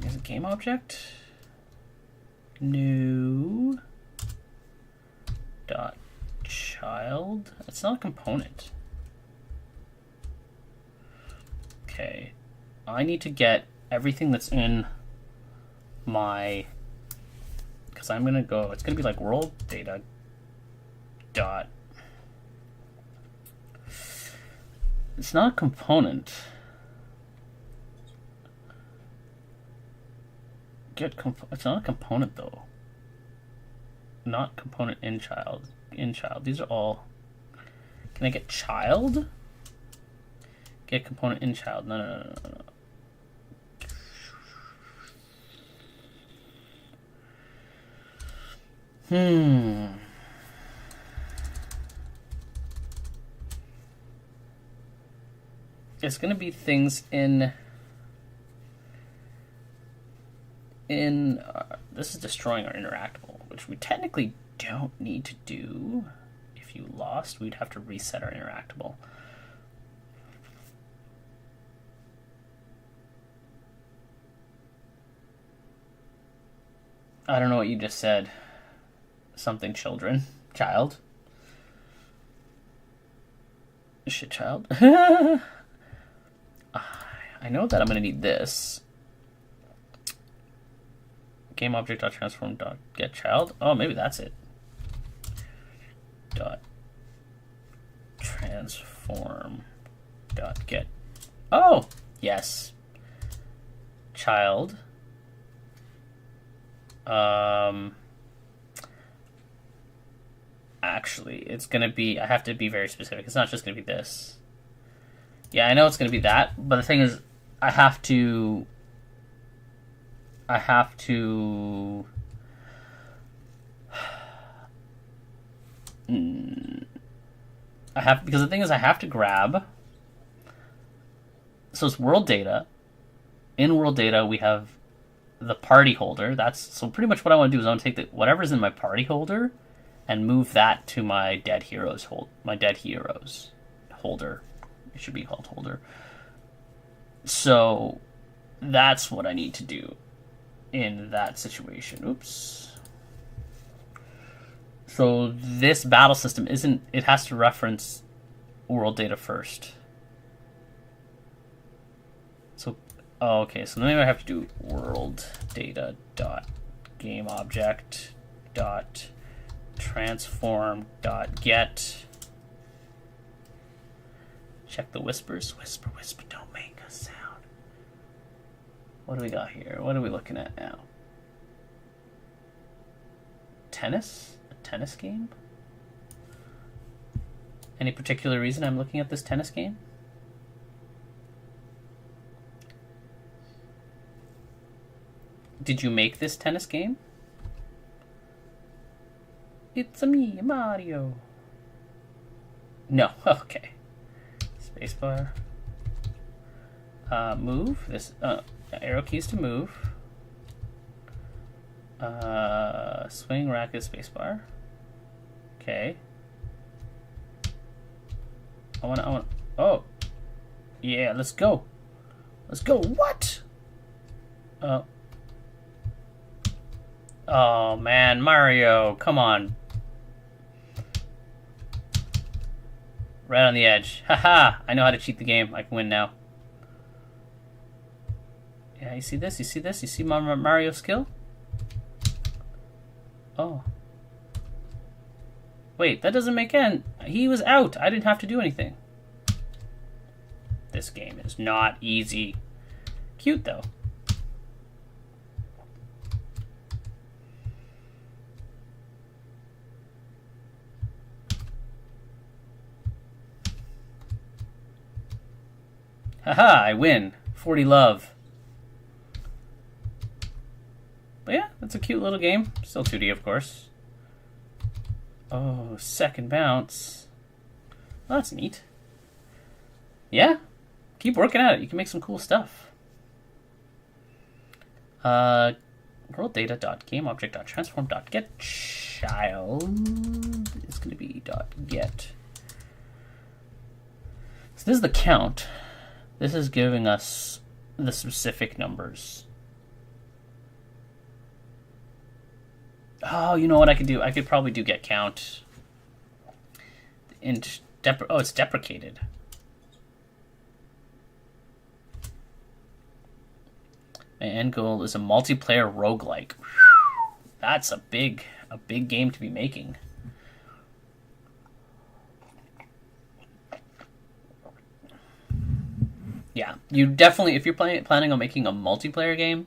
Is it game object? New dot child. It's not a component. Okay. I need to get everything that's in my, because I'm gonna go, it's gonna be like world data dot, it's not a component. It's not a component though. Not component in child. These are all. Can I get child? Get component in child. No. It's gonna be things in. This is destroying our interactable, which we technically don't need to do. If you lost, we'd have to reset our interactable. I don't know what you just said. Something children. Child. Shit, child. I know that I'm going to need this. Game object dot transform dot get child. Oh, maybe that's it. Dot transform dot get. Oh, yes. Child. Actually, it's gonna be. I have to be very specific. It's not just gonna be this. Yeah, I know it's gonna be that, but the thing is, I have to. Because the thing is, I have to grab. So it's world data. In world data, we have the party holder. So pretty much what I want to do is I want to take whatever's in my party holder and move that to my dead heroes holder. It should be called holder. So that's what I need to do in that situation. Oops. So this battle system it has to reference world data first. So, okay, so maybe I have to do world data dot game object dot transform dot get. Check the whispers. Whisper, don't make a sound. What do we got here? What are we looking at now? Tennis? A tennis game? Any particular reason I'm looking at this tennis game? Did you make this tennis game? It's me, Mario. No, okay. Spacebar. Move. This arrow keys to move. Swing racket spacebar. Okay. I want. Oh, yeah. Let's go. What? Oh man, Mario, come on. Right on the edge. Haha! I know how to cheat the game. I can win now. Yeah, you see this? You see Mario's skill? Oh. Wait, that doesn't make sense. He was out. I didn't have to do anything. This game is not easy. Cute, though. Haha, I win. 40 love. But yeah, that's a cute little game. Still 2D, of course. Oh, second bounce. Oh, that's neat. Yeah, keep working at it. You can make some cool stuff. World data dot game object dot transform dot get child is going to be dot get. So this is the count. This is giving us the specific numbers. Oh, you know what I could do? I could probably do get count. Oh, it's deprecated. My end goal is a multiplayer roguelike. That's a big game to be making. Yeah, you definitely, if you're planning on making a multiplayer game,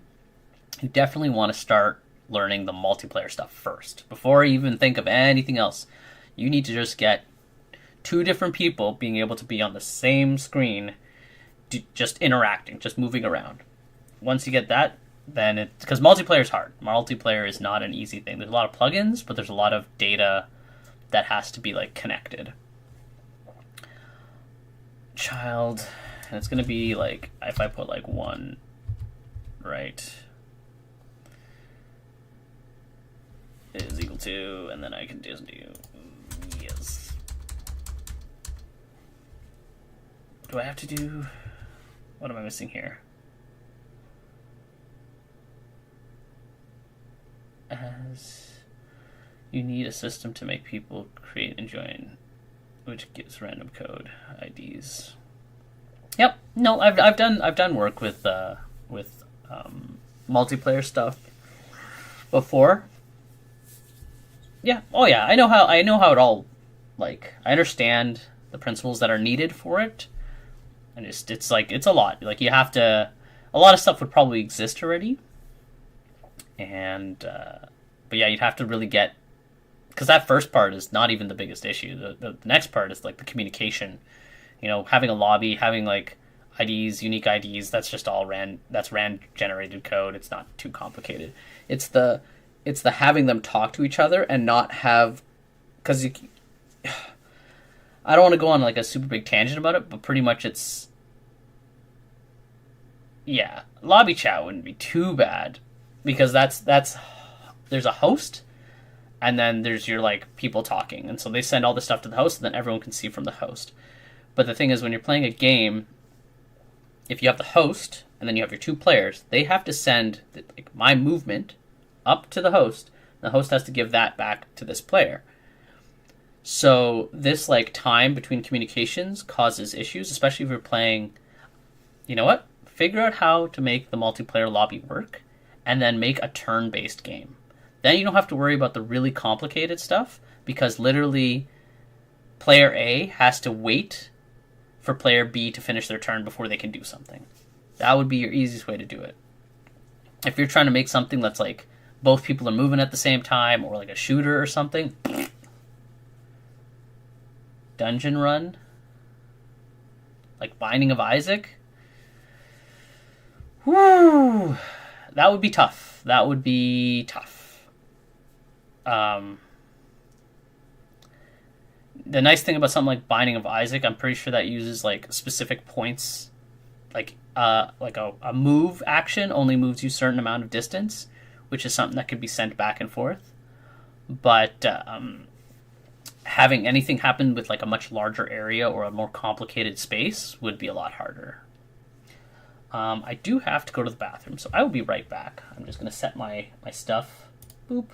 you definitely want to start learning the multiplayer stuff first before you even think of anything else. You need to just get two different people being able to be on the same screen, just interacting, just moving around. Once you get that, then it's because multiplayer is hard. Multiplayer is not an easy thing. There's a lot of plugins, but there's a lot of data that has to be like connected. Child, and it's gonna be like if I put like 1, right, is equal to, and then I can just do yes. Do I have to do? What am I missing here? As you need a system to make people create and join, which gives random code IDs. Yep. No, I've done work with multiplayer stuff before. Yeah. Oh yeah. I know how it all. Like, I understand the principles that are needed for it, and it's like it's a lot. Like, you have to. A lot of stuff would probably exist already, and but yeah, you'd have to really get, because that first part is not even the biggest issue. The next part is like the communication. You know, having a lobby, having like IDs, unique IDs. That's just all RAND generated code. It's not too complicated. It's the having them talk to each other and not have, because I don't want to go on like a super big tangent about it, but pretty much it's, yeah, lobby chat wouldn't be too bad, because that's there's a host, and then there's your like people talking, and so they send all the stuff to the host, and then everyone can see from the host. But the thing is, when you're playing a game, if you have the host and then you have your two players, they have to send like my movement up to the host. The host has to give that back to this player. So this like time between communications causes issues, especially if you're playing. You know what? Figure out how to make the multiplayer lobby work, and then make a turn-based game. Then you don't have to worry about the really complicated stuff, because literally player A has to wait for player B to finish their turn before they can do something. That would be your easiest way to do it. If you're trying to make something that's like both people are moving at the same time, or like a shooter or something, dungeon run, like Binding of Isaac, whoo, that would be tough. That would be tough. The nice thing about something like Binding of Isaac, I'm pretty sure that uses like specific points, like a move action only moves you a certain amount of distance, which is something that could be sent back and forth. But having anything happen with like a much larger area or a more complicated space would be a lot harder. I do have to go to the bathroom, so I will be right back. I'm just going to set my stuff. Boop.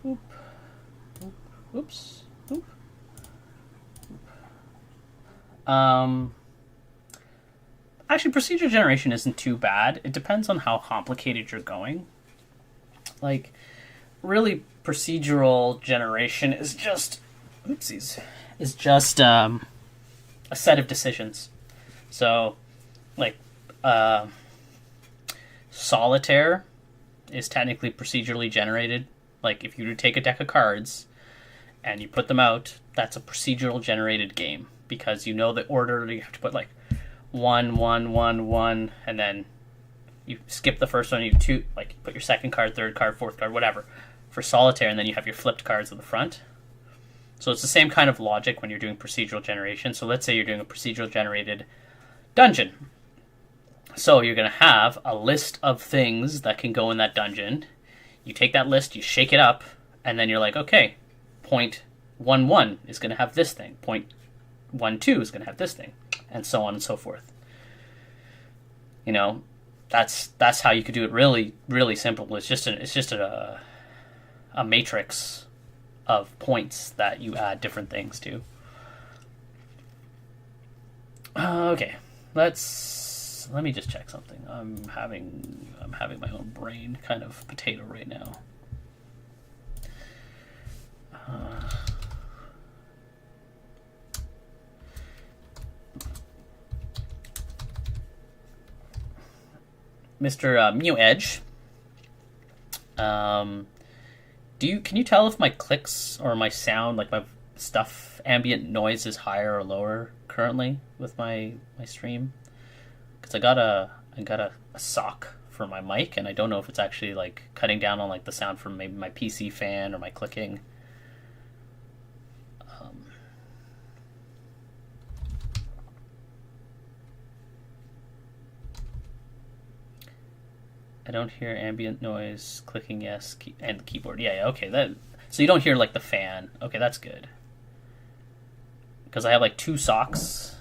Boop. Oops. Oop. Um, Actually, procedure generation isn't too bad. It depends on how complicated you're going. Like, really, procedural generation is just, oopsies, is just a set of decisions. So, like, solitaire is technically procedurally generated. Like, if you take a deck of cards and you put them out, that's a procedural generated game because you know the order. You have to put like 1, 1, 1, 1, and then you skip the first one. You two, like, put your second card, third card, fourth card, whatever, for solitaire, and then you have your flipped cards at the front. So it's the same kind of logic when you're doing procedural generation. So let's say you're doing a procedural generated dungeon. So you're going to have a list of things that can go in that dungeon. You take that list, you shake it up, and then you're like, okay, point 1-1 is going to have this thing. Point 1-2 is going to have this thing, and so on and so forth. You know, that's how you could do it. Really, really simple. It's just a matrix of points that you add different things to. Okay, let me just check something. I'm having my own brain kind of potato right now. Mr. Mew Edge, can you tell if my clicks or my sound, like my stuff, ambient noise is higher or lower currently with my stream? Because I got a sock for my mic, and I don't know if it's actually like cutting down on like the sound from maybe my PC fan or my clicking. I don't hear ambient noise, clicking, yes, and the keyboard. Yeah, okay. So you don't hear like the fan. Okay, that's good. Because I have like 2 socks.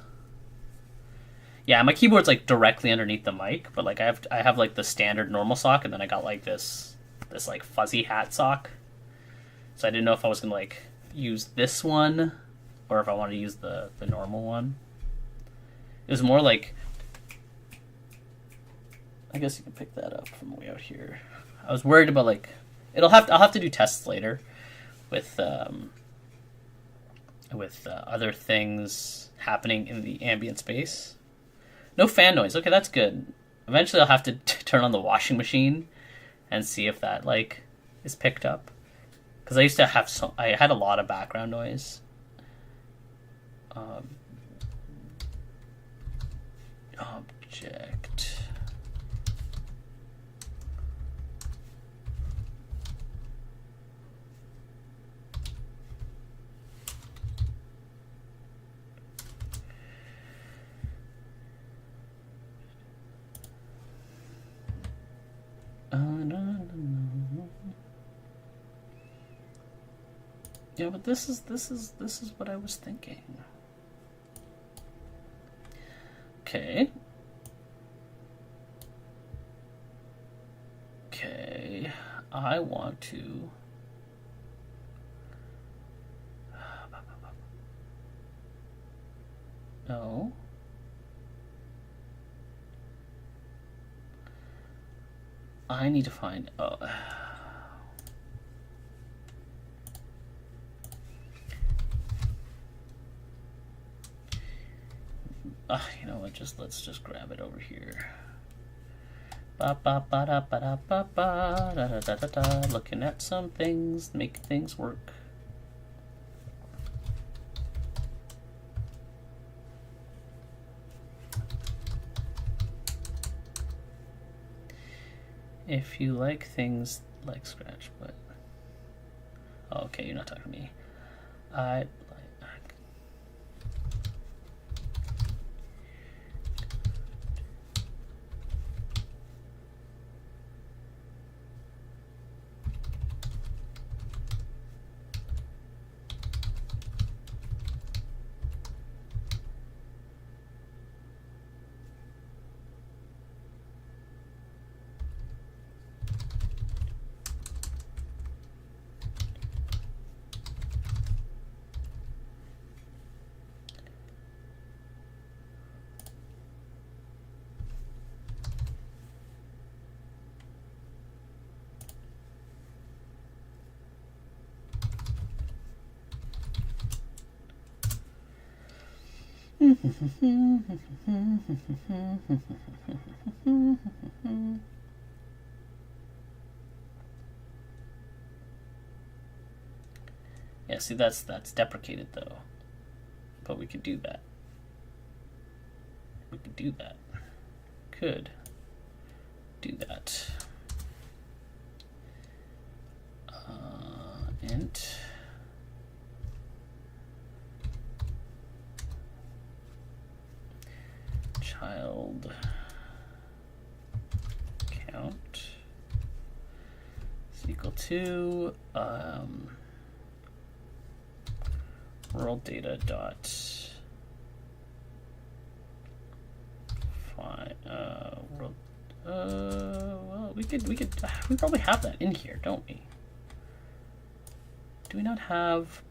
Yeah, my keyboard's like directly underneath the mic, but like I have like the standard normal sock, and then I got like this like fuzzy hat sock. So I didn't know if I was gonna like use this one or if I wanted to use the normal one. It was more like, I guess you can pick that up from way out here. I was worried about like I'll have to do tests later with other things happening in the ambient space. No fan noise. Okay, that's good. Eventually, I'll have to turn on the washing machine and see if that like is picked up. Because I used to have I had a lot of background noise. Object. Yeah, but this is what I was thinking. Okay. Okay. I want to. No. I need to find. Oh. You know what? Let's just grab it over here. Looking at some things, make things work. If you like things like Scratch, but okay, you're not talking to me. Yeah, see, that's deprecated though. But we could do that. We could do that. Could do that. Int child count is equal to world data dot find world well we probably have that in here, don't we? Do we not have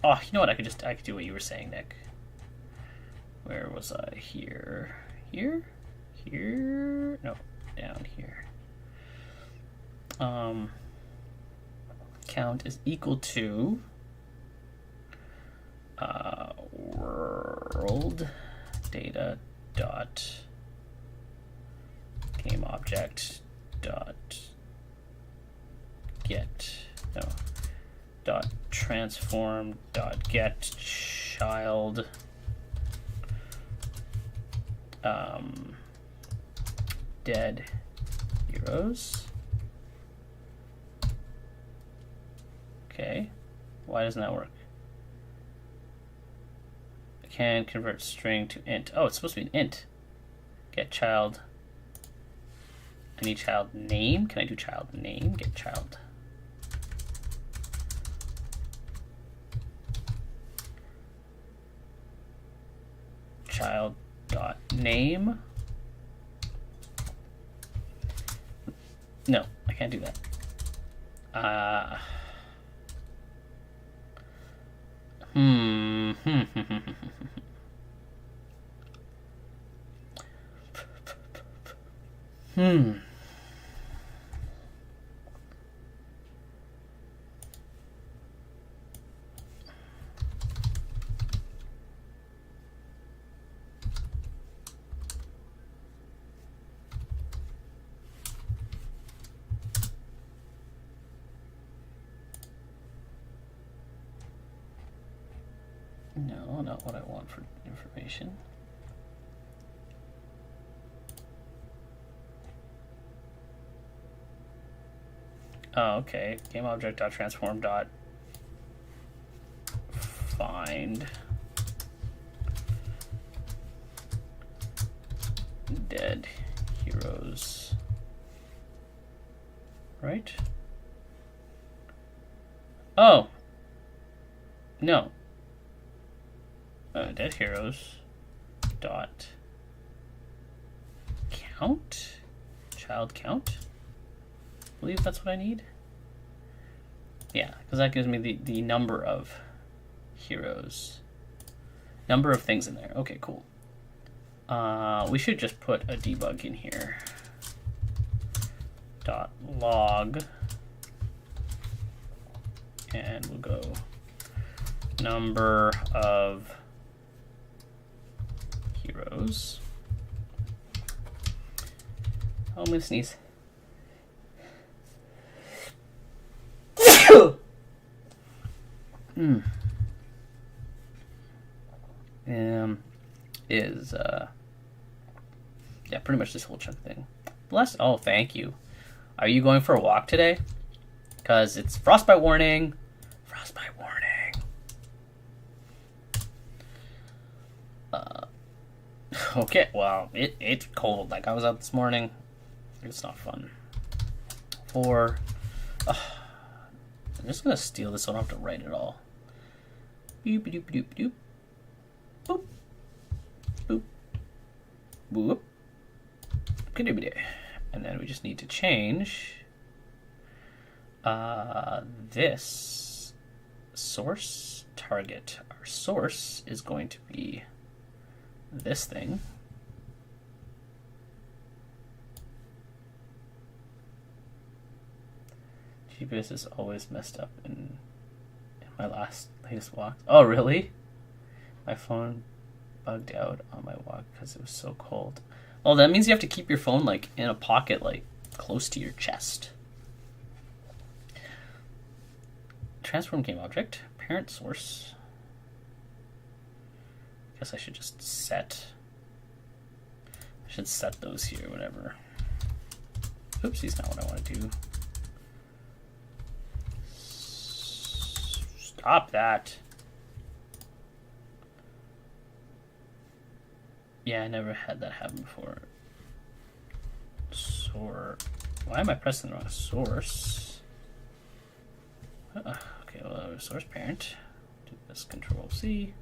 Oh, you know what? I could do what you were saying, Nick. Where was I? Here? Here? Here? No, down here. Count is equal to world data dot game object dot get dot transform dot get child dead heroes. Okay, why doesn't that work? I can convert string to int. Oh, it's supposed to be an int. Get child. I need child name. Can I do child name? Get child. Child dot name. No, I can't do that. No, not what I want for information. Oh, okay. GameObject.transform.find dead heroes. Right? Oh. No. Dead heroes dot count, child count. I believe that's what I need. Yeah, because that gives me the number of heroes, number of things in there. Okay, cool. We should just put a debug in here. Dot log, and we'll go number of heroes. Oh, I'm gonna sneeze. Is yeah, pretty much this whole chunk thing. Bless. Oh, thank you. Are you going for a walk today? Because it's frostbite warning. Frostbite warning. Okay, well, it's cold. Like, I was out this morning. It's not fun. I'm just gonna steal this so I don't have to write it all. Boop doop doop doop. Boop. Boop. Boop. And then we just need to change this source target. Our source is going to be this thing. EP6 is always messed up in my latest walk. Oh, really? My phone bugged out on my walk because it was so cold. Well, that means you have to keep your phone like in a pocket, like close to your chest. Transform game object, parent source. Guess I should just set. I should set those here, whatever. Oopsies, not what I want to do. Stop that. Yeah, I never had that happen before. Why am I pressing the wrong source? Okay, well, source parent. Do this, Control C.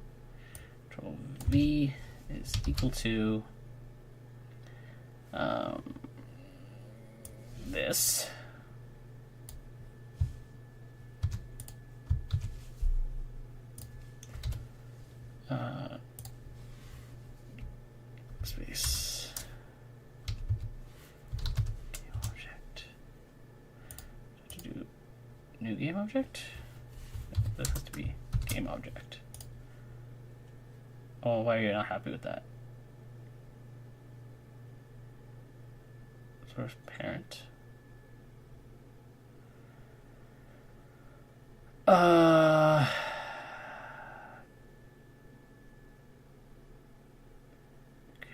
Control V is equal to this. Space. Game object. To do new game object? No, this has to be game object. Oh, why are you not happy with that? Source parent.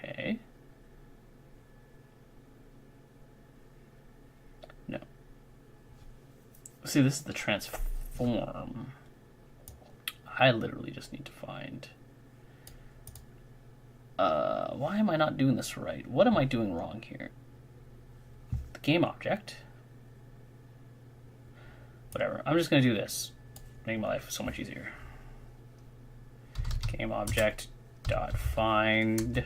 Okay. No. See, this is the transform. I literally just need to find. Why am I not doing this right? What am I doing wrong here? The game object. Whatever. I'm just gonna do this. Make my life so much easier. Game object dot find.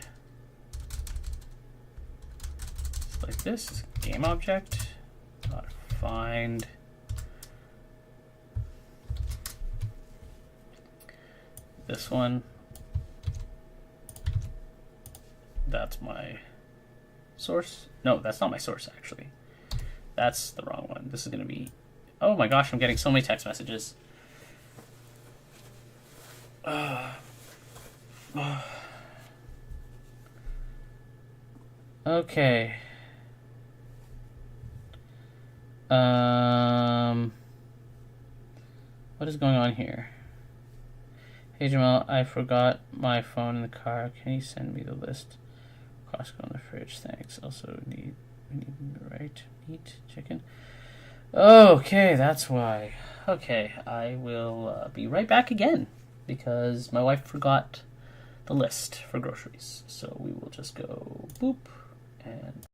Like this. Game object dot find. This one. That's my source. No, that's not my source, actually. That's the wrong one. This is going to be... Oh my gosh, I'm getting so many text messages. Okay. What is going on here? Hey Jamal, I forgot my phone in the car. Can you send me the list? Costco in the fridge, thanks. Also we need right meat, chicken. Okay, that's why. Okay, I will be right back again because my wife forgot the list for groceries. So we will just go boop and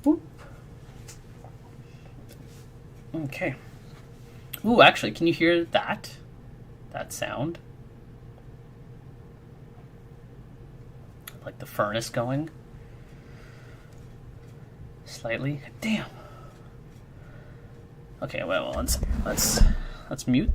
Whoop. Okay. Ooh, actually, can you hear that? That sound? Like the furnace going? Slightly? Damn. Okay, well, let's mute.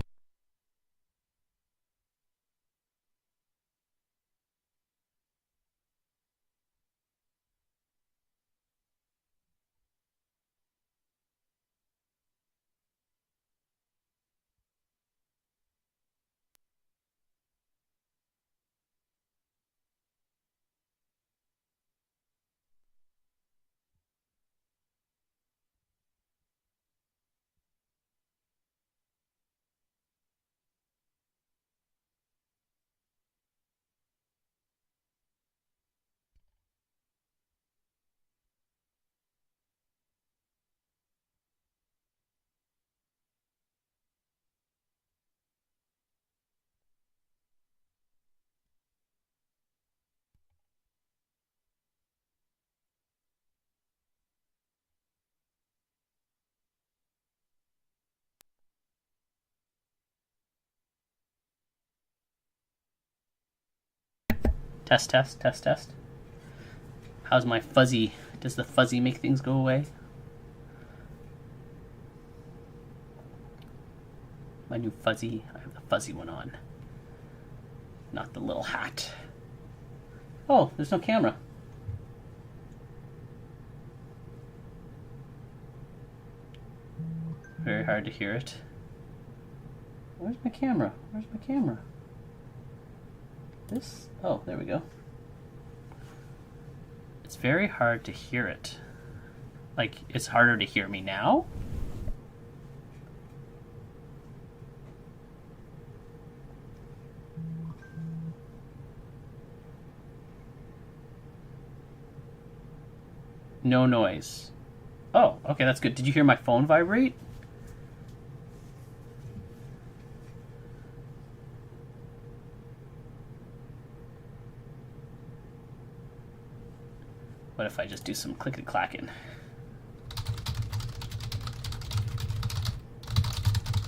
Test, test, test, test. How's my fuzzy? Does the fuzzy make things go away? My new fuzzy. I have the fuzzy one on. Not the little hat. Oh, there's no camera. Very hard to hear it. Where's my camera? Where's my camera? This? Oh, there we go. It's very hard to hear it. Like, it's harder to hear me now? No noise. Oh, okay, that's good. Did you hear my phone vibrate? What if I just do some clickety-clacking?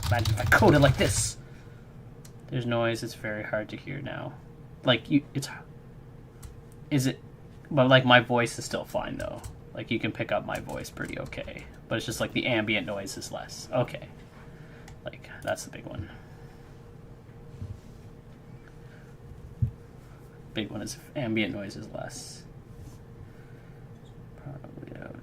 Imagine if I coded like this. There's noise. It's very hard to hear now. Like, is it... But, like, my voice is still fine, though. Like, you can pick up my voice pretty okay. But it's just, like, the ambient noise is less. Okay. Like, that's the big one. Big one is ambient noise is less. Probably out.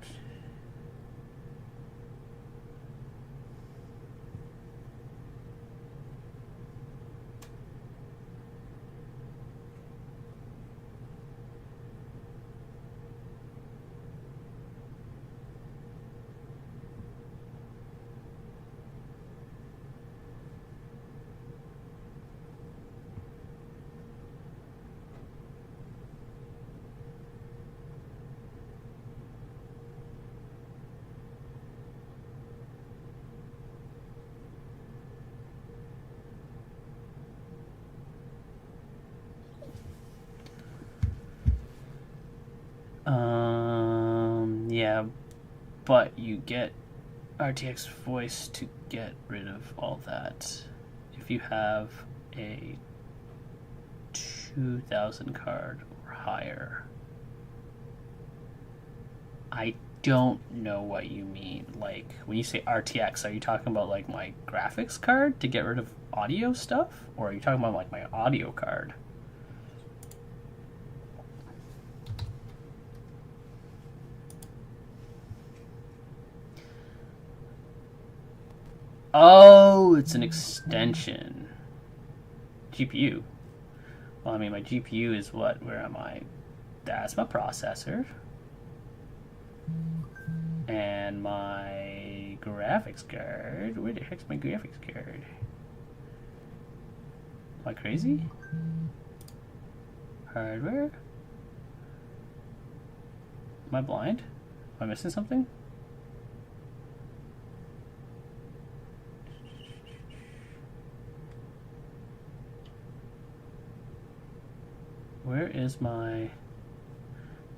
Yeah, but you get RTX voice to get rid of all that. If you have a 2000 card or higher. I don't know what you mean. Like, when you say RTX, are you talking about like my graphics card to get rid of audio stuff? Or are you talking about like my audio card? Oh, it's an extension. GPU. Well, I mean, my GPU is what? Where am I? That's my processor. And my graphics card. Where the heck's my graphics card? Am I crazy? Hardware? Am I blind? Am I missing something? Where is my...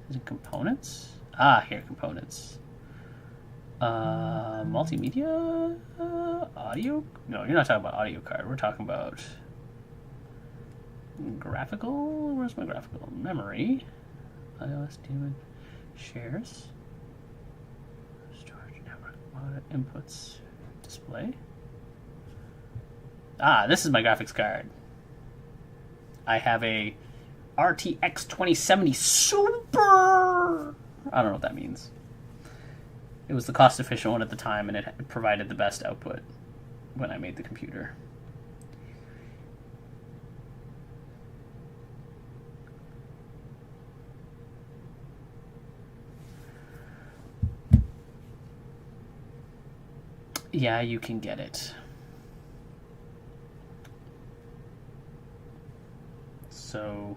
Is it components? Ah, here, components. Multimedia audio? No, you're not talking about audio card. We're talking about graphical. Where's my graphical memory? iOS daemon shares. Storage network inputs display. Ah, this is my graphics card. I have a RTX 2070 Super. I don't know what that means. It was the cost efficient one at the time, and it provided the best output when I made the computer. Yeah, you can get it. So,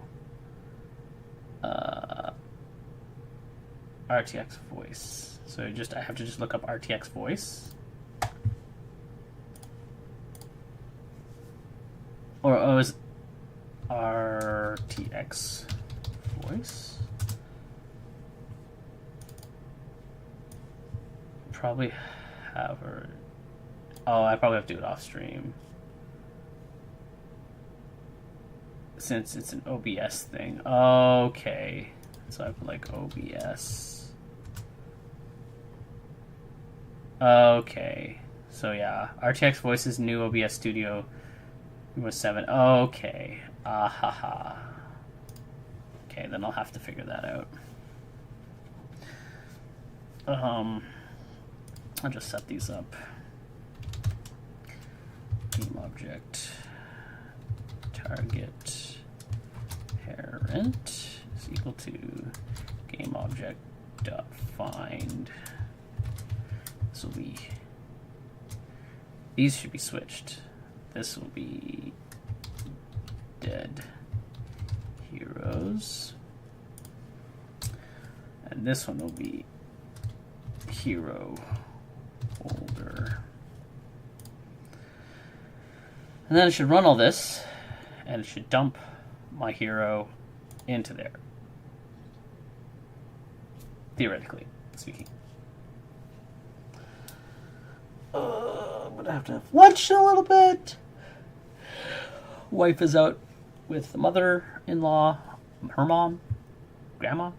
RTX voice. So I have to just look up RTX voice. Or is RTX voice? Probably have her. Oh, I probably have to do it off stream. Since it's an OBS thing. Okay. So I put like OBS. Okay. So yeah, RTX Voice's new OBS Studio was 7. Okay. Ahaha. Okay, then I'll have to figure that out. I'll just set these up. Game object target parent is equal to game object dot find. This will be, these should be switched. This will be dead heroes, and this one will be hero holder. And then it should run all this, and it should dump my hero into there. Theoretically speaking. I'm gonna have to have lunch in a little bit. Wife is out with the mother-in-law, her mom, grandma,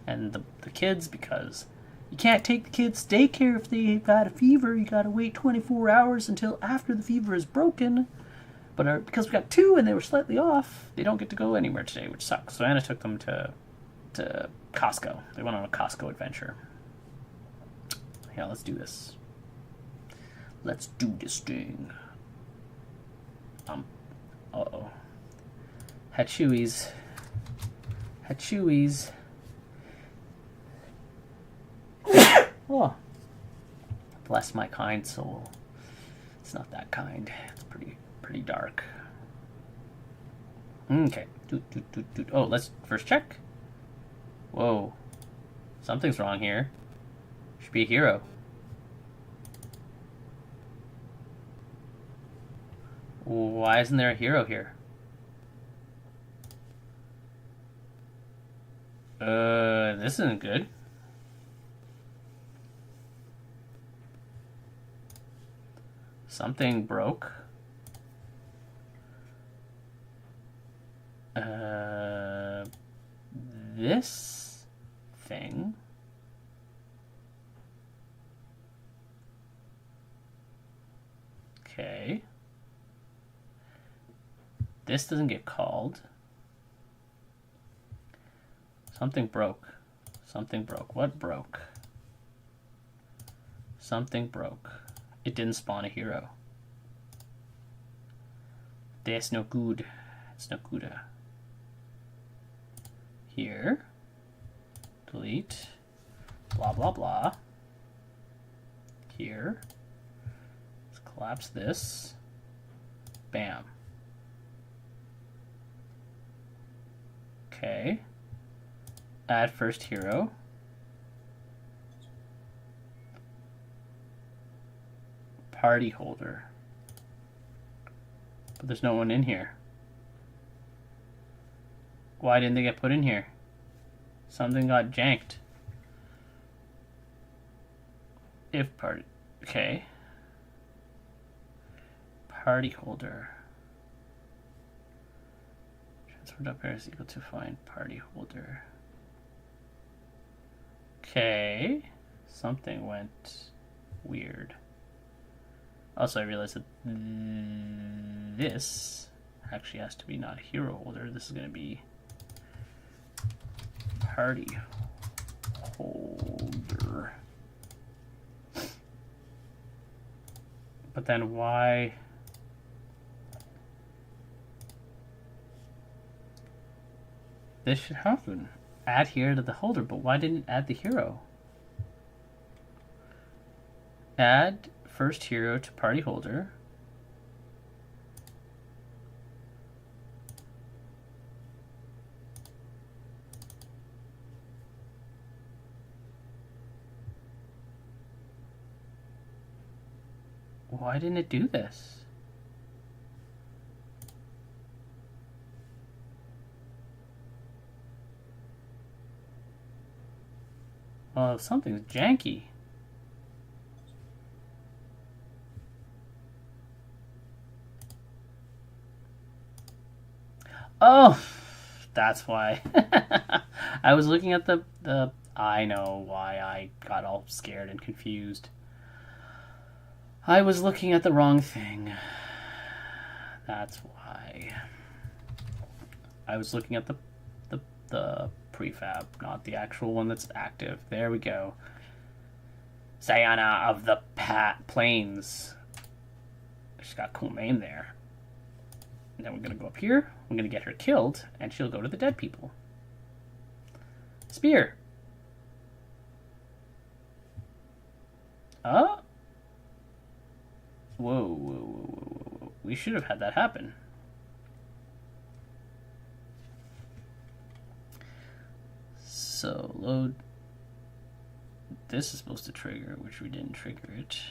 and the kids, because you can't take the kids to daycare if they've got a fever. You gotta wait 24 hours until after the fever is broken. But because we got 2 and they were slightly off, they don't get to go anywhere today, which sucks. So Anna took them to Costco. They went on a Costco adventure. Yeah, let's do this. Let's do this thing. Uh-oh. Hatchooies. Hatchooies. Oh. Bless my kind soul. It's not that kind. It's pretty dark. Okay. Oh, let's first check. Whoa. Something's wrong here. Should be a hero. Why isn't there a hero here? This isn't good. Something broke. This thing. Okay. This doesn't get called. Something broke. Something broke. What broke? Something broke. It didn't spawn a hero. That's no good. It's no good. Here. Delete. Blah, blah, blah. Here. Let's collapse this. Bam. Okay. Add first hero. Party holder. But there's no one in here. Why didn't they get put in here? Something got janked. If party... Okay. Party holder. Transferred up here is equal to find party holder. Okay. Something went weird. Also, I realized that this actually has to be not hero holder. This is going to be party holder. But then why... This should happen. Add here to the holder, but why didn't it add the hero? Add first hero to party holder. Why didn't it do this? Oh, something's janky. Oh, that's why. I was looking at the... I know why I got all scared and confused. I was looking at the wrong thing. That's why. I was looking at the prefab, not the actual one that's active. There we go. Sayana of the Plains. She's got a cool name there. And then we're going to go up here. We're going to get her killed, and she'll go to the dead people. Spear. Oh. Whoa. We should have had that happen. So, load. This is supposed to trigger, which we didn't trigger it.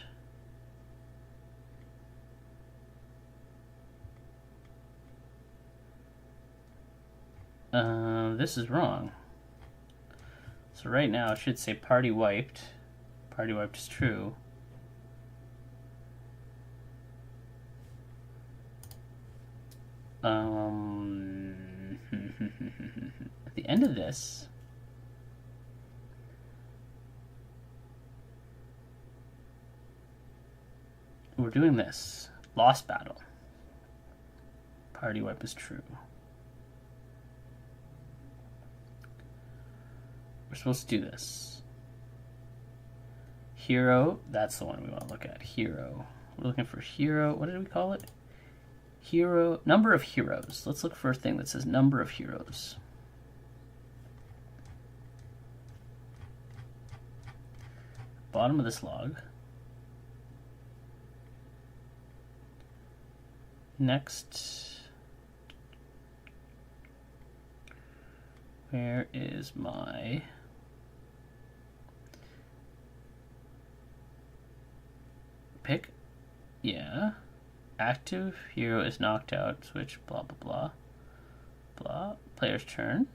This is wrong. So right now it should say party wiped. Party wiped is true. At the end of this, we're doing this. Lost battle. Party wipe is true. We're supposed to do this. Hero, that's the one we want to look at. Hero. We're looking for hero. What did we call it? Hero. Number of heroes. Let's look for a thing that says number of heroes. Bottom of this log. Next. Where is my... pick? Yeah. Active hero is knocked out. Switch, blah, blah, blah. Blah. Player's turn.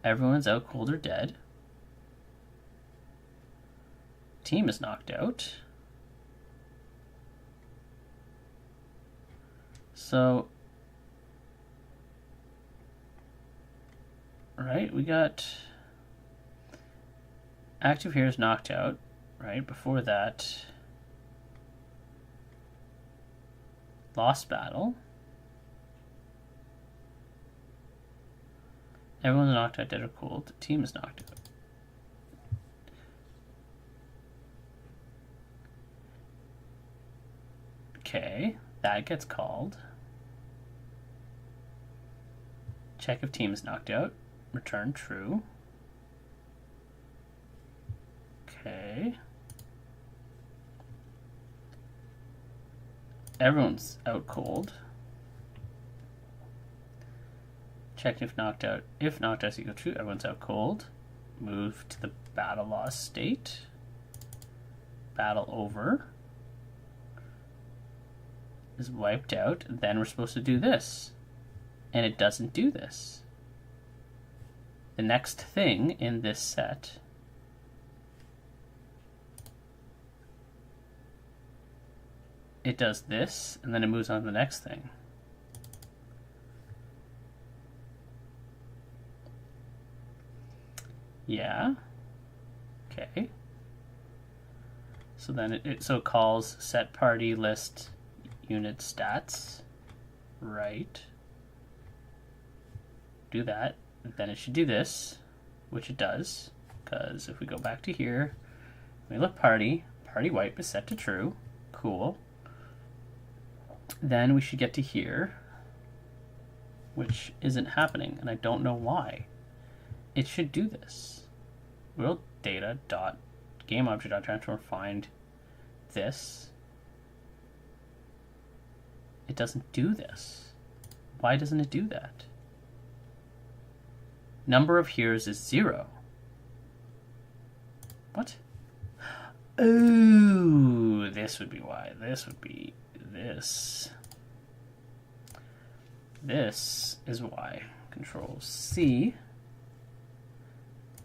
Everyone's out cold or dead. Team is knocked out. So, right, we got active here is knocked out, right? Before that, lost battle. Everyone's knocked out, dead or cold. The team is knocked out. Okay, that gets called. Check if team is knocked out. Return true. Okay. Everyone's out cold. Check if knocked out. If knocked out is equal to true, everyone's out cold. Move to the battle lost state. Battle over. Is wiped out. Then we're supposed to do this. And it doesn't do this. the next thing in this set it does this, and then it moves on to the next thing. Yeah. Okay. So then it calls set party list unit stats. Right. Do that. And then it should do this, which it does. Because if we go back to here, we look party wipe is set to true. Cool. Then we should get to here, which isn't happening, and I don't know why. It should do this. Real data dot game object dot transform find this. It doesn't do this. Why doesn't it do that? Number of heroes is 0. What? Oh, this would be why. This would be this. This is why. Control C.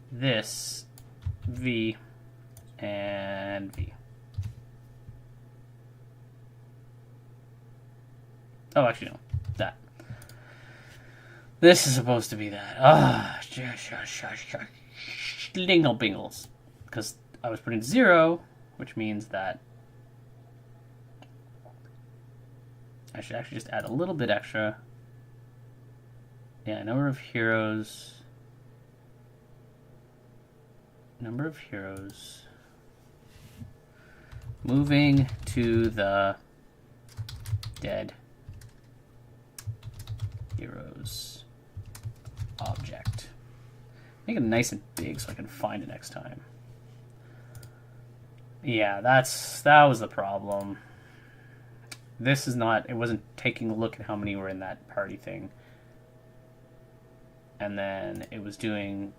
This, V, and V. Oh, actually, no. That. This is supposed to be that. Ah, dingle bingles. Because I was putting 0, which means that I should actually just add a little bit extra. Yeah, number of heroes. Number of heroes. Moving to the dead heroes object. Make it nice and big so I can find it next time. Yeah, that was the problem. This is not, it wasn't taking a look at how many were in that party thing. And then it was doing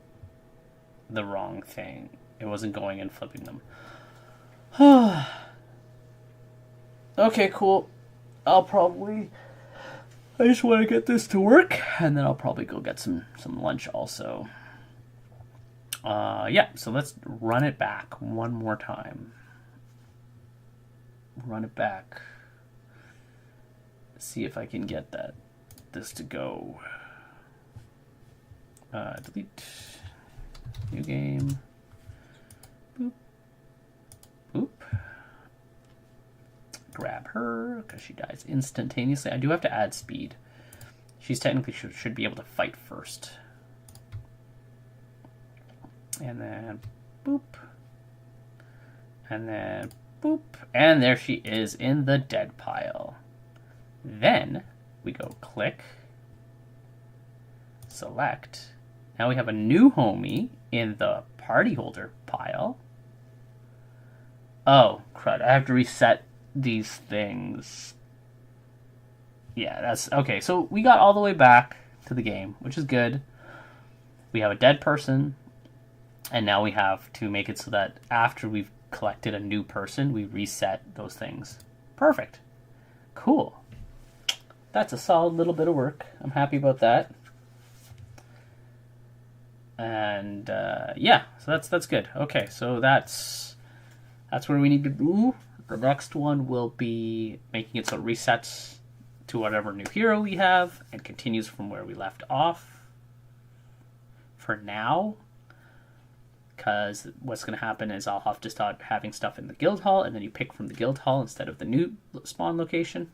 the wrong thing. It wasn't going and flipping them. Okay, cool. I just want to get this to work, and then I'll probably go get some lunch also. Yeah, so let's run it back one more time. Run it back. See if I can get this to go. Delete. New game. Boop. Boop. Grab her, because she dies instantaneously. I do have to add speed. She's technically should be able to fight first. And then boop. And then boop. And there she is in the dead pile. Then we go click. Select. Now we have a new homie in the party holder pile. Oh, crud. I have to reset these things. Yeah, that's... Okay, so we got all the way back to the game, which is good. We have a dead person, and now we have to make it so that after we've collected a new person, we reset those things. Perfect. Cool. That's a solid little bit of work. I'm happy about that. And yeah, so that's good. Okay, so that's where we need to do. The next one will be making it so it resets to whatever new hero we have and continues from where we left off for now. Because what's going to happen is I'll have to start having stuff in the guild hall, and then you pick from the guild hall instead of the new spawn location,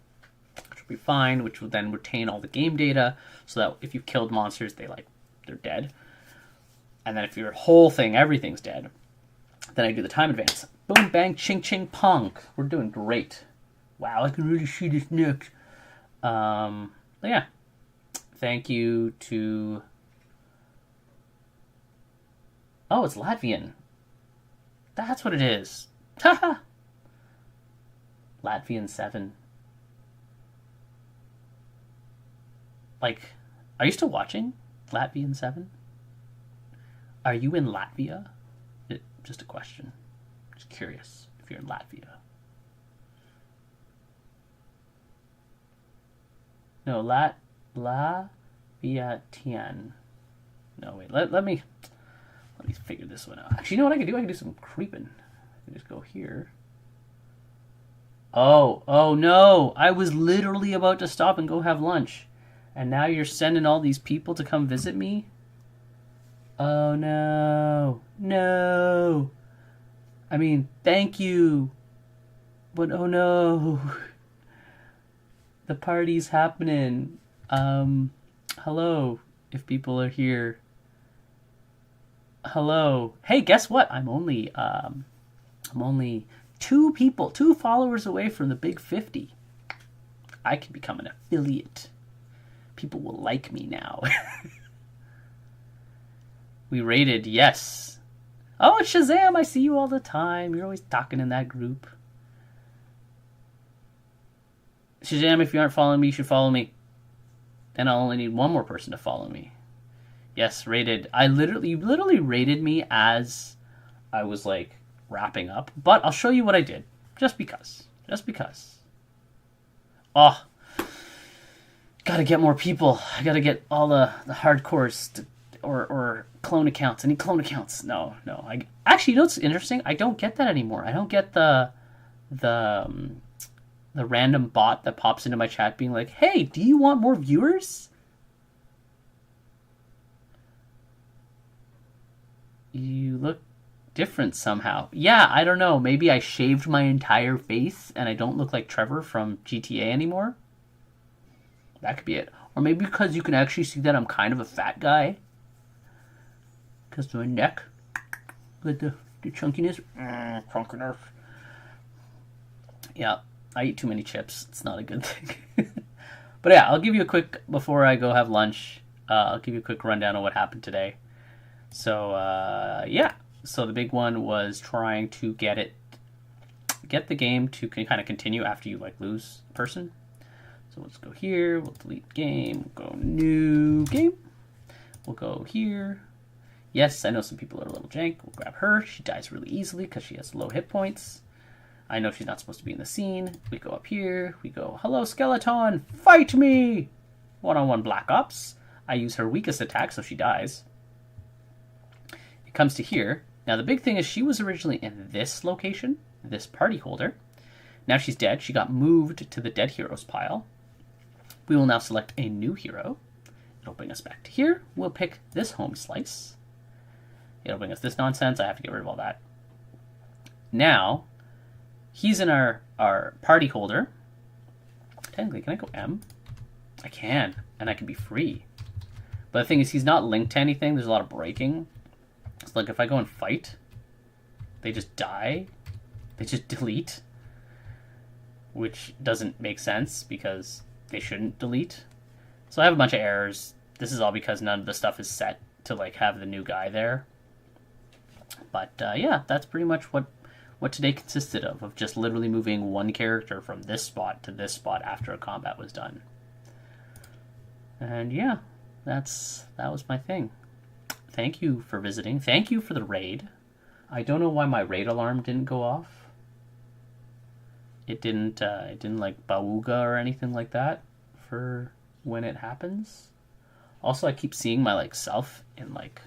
which will be fine, which will then retain all the game data so that if you've killed monsters, they're dead. And then if your whole thing, everything's dead, then I do the time advance. Boom, bang, ching, ching, pong. We're doing great. Wow, I can really see this next. Yeah. Thank you to... Oh, it's Latvian. That's what it is. Haha. Latvian 7. Like, are you still watching Latvian 7? Are you in Latvia? Just a question. Just curious if you're in Latvia. No, Latvian. No, wait. Let me figure this one out. Actually, you know what I can do? I can do some creeping. I can just go here. Oh no! I was literally about to stop and go have lunch, and now you're sending all these people to come visit me. Oh no! No! I mean, thank you, but oh no! The party's happening. Hello, if people are here. Hello. Hey, guess what? I'm only 2 followers away from the big 50. I can become an affiliate. People will like me now. We rated, yes. Oh, it's Shazam, I see you all the time. You're always talking in that group. Shazam, if you aren't following me, you should follow me. Then I'll only need one more person to follow me. Yes, rated. You literally rated me as I was like wrapping up. But I'll show you what I did. Just because. Oh. Gotta get more people. I gotta get all the hardcores or clone accounts. I need clone accounts. No. Actually, you know what's interesting? I don't get that anymore. I don't get the random bot that pops into my chat being like, hey, do you want more viewers? You look different somehow. Yeah, I don't know. Maybe I shaved my entire face and I don't look like Trevor from GTA anymore. That could be it. Or maybe because you can actually see that I'm kind of a fat guy. Because of my neck. With the chunkiness. Chunkiness. Yeah. I eat too many chips. It's not a good thing. But yeah, I'll give you a quick, before I go have lunch, I'll give you a quick rundown of what happened today. So, yeah. So the big one was trying to get the game to kind of continue after you, like, lose a person. So let's go here. We'll delete game. We'll go new game. We'll go here. Yes, I know some people are a little jank. We'll grab her. She dies really easily because she has low hit points. I know she's not supposed to be in the scene. We go up here. We go, hello, Skeleton. Fight me! One-on-one Black Ops. I use her weakest attack, so she dies. It comes to here. Now, the big thing is she was originally in this location, this party holder. Now she's dead. She got moved to the dead heroes pile. We will now select a new hero. It'll bring us back to here. We'll pick this home slice. It'll bring us this nonsense. I have to get rid of all that. Now, he's in our party holder. Technically, can I go M? I can, and I can be free. But the thing is, he's not linked to anything. There's a lot of breaking. So, like, if I go and fight, they just die. They just delete. Which doesn't make sense, because they shouldn't delete. So I have a bunch of errors. This is all because none of the stuff is set to, like, have the new guy there. But, yeah, that's pretty much what today consisted of just literally moving one character from this spot to this spot after a combat was done. And yeah, that was my thing. Thank you for visiting. Thank you for the raid. I don't know why my raid alarm didn't go off. It didn't like bawooga or anything like that for when it happens. Also, I keep seeing my like self in like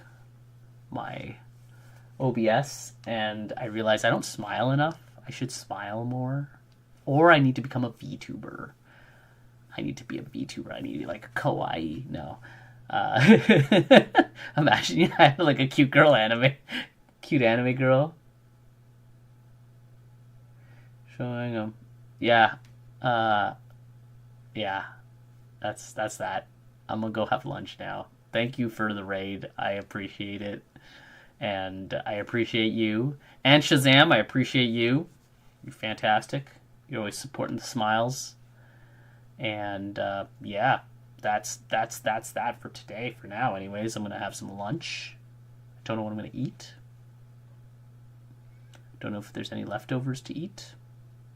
my OBS, and I realize I don't smile enough. I should smile more. Or I need to become a VTuber. I need to be a VTuber. I need to be like a kawaii. No. Imagine I had like a cute girl anime. Cute anime girl. Showing them. Yeah. Yeah. That's that. I'm gonna go have lunch now. Thank you for the raid. I appreciate it. And I appreciate you. And Shazam, I appreciate you. You're fantastic. You're always supporting the smiles. And yeah, that's that for today. For now, anyways, I'm gonna have some lunch. I don't know what I'm gonna eat. Don't know if there's any leftovers to eat.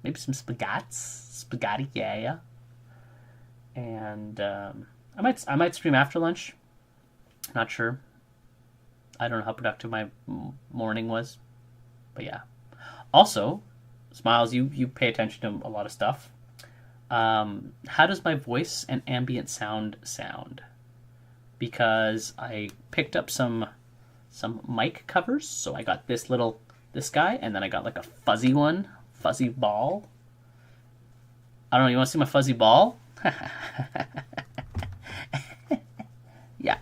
Maybe some spaghetti, yeah. And I might stream after lunch. Not sure. I don't know how productive my morning was, but yeah. Also, Smiles, you pay attention to a lot of stuff. How does my voice and ambient sound? because I picked up some mic covers. So I got this guy, and then I got like a fuzzy ball. I don't know, you want to see my fuzzy ball? Yeah.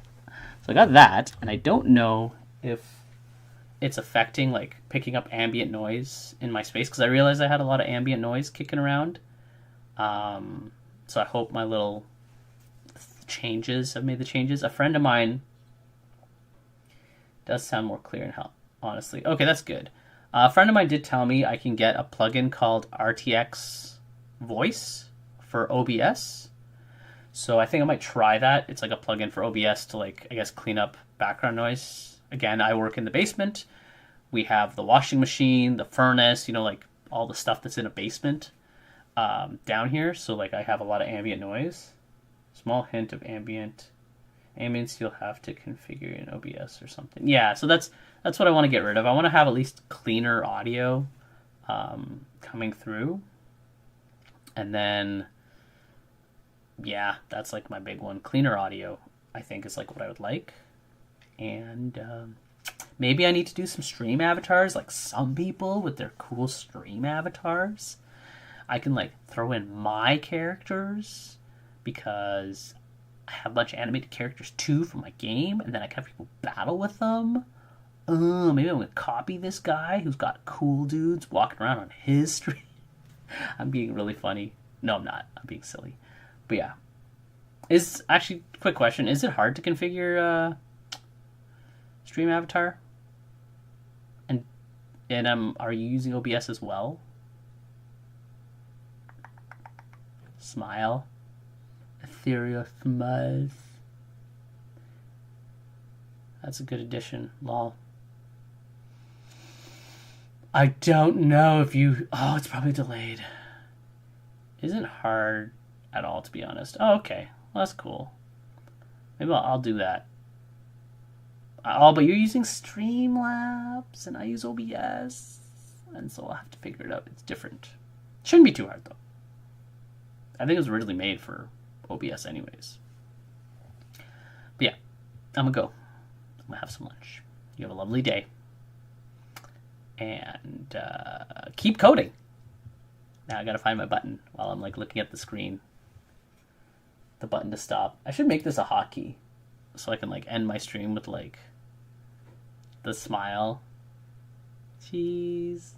So I got that, and I don't know if it's affecting, like, picking up ambient noise in my space, because I realized I had a lot of ambient noise kicking around. So I hope my little changes have made the changes. A friend of mine does sound more clear and honestly. Okay, that's good. A friend of mine did tell me I can get a plugin called RTX Voice for OBS. So I think I might try that. It's like a plugin for OBS to, like, I guess, clean up background noise. Again, I work in the basement. We have the washing machine, the furnace, like all the stuff that's in a basement down here. So, like, I have a lot of ambient noise. Small hint of ambience you'll have to configure in OBS or something. Yeah, so that's what I want to get rid of. I want to have at least cleaner audio coming through. And then, yeah, that's like my big one. Cleaner audio, I think, is like what I would like. And maybe I need to do some stream avatars, like some people with their cool stream avatars. I can, like, throw in my characters, because I have a bunch of animated characters too from my game, and then I can have people battle with them. Maybe I'm going to copy this guy who's got cool dudes walking around on his stream. I'm being really funny. No, I'm not. I'm being silly. But yeah. Actually, quick question. Is it hard to configure stream avatar? And are you using OBS as well? Smile. Ethereal smiles. That's a good addition. Lol. I don't know if you... Oh, it's probably delayed. Isn't hard at all, to be honest. Oh, okay. Well, that's cool. Maybe I'll do that. Oh, but you're using Streamlabs, and I use OBS. And so I'll have to figure it out. It's different. Shouldn't be too hard, though. I think it was originally made for OBS anyways. But yeah, I'm gonna go. I'm gonna have some lunch. You have a lovely day. And keep coding. Now I gotta find my button while I'm, like, looking at the screen. The button to stop. I should make this a hotkey so I can, like, end my stream with, like, the smile. Cheese.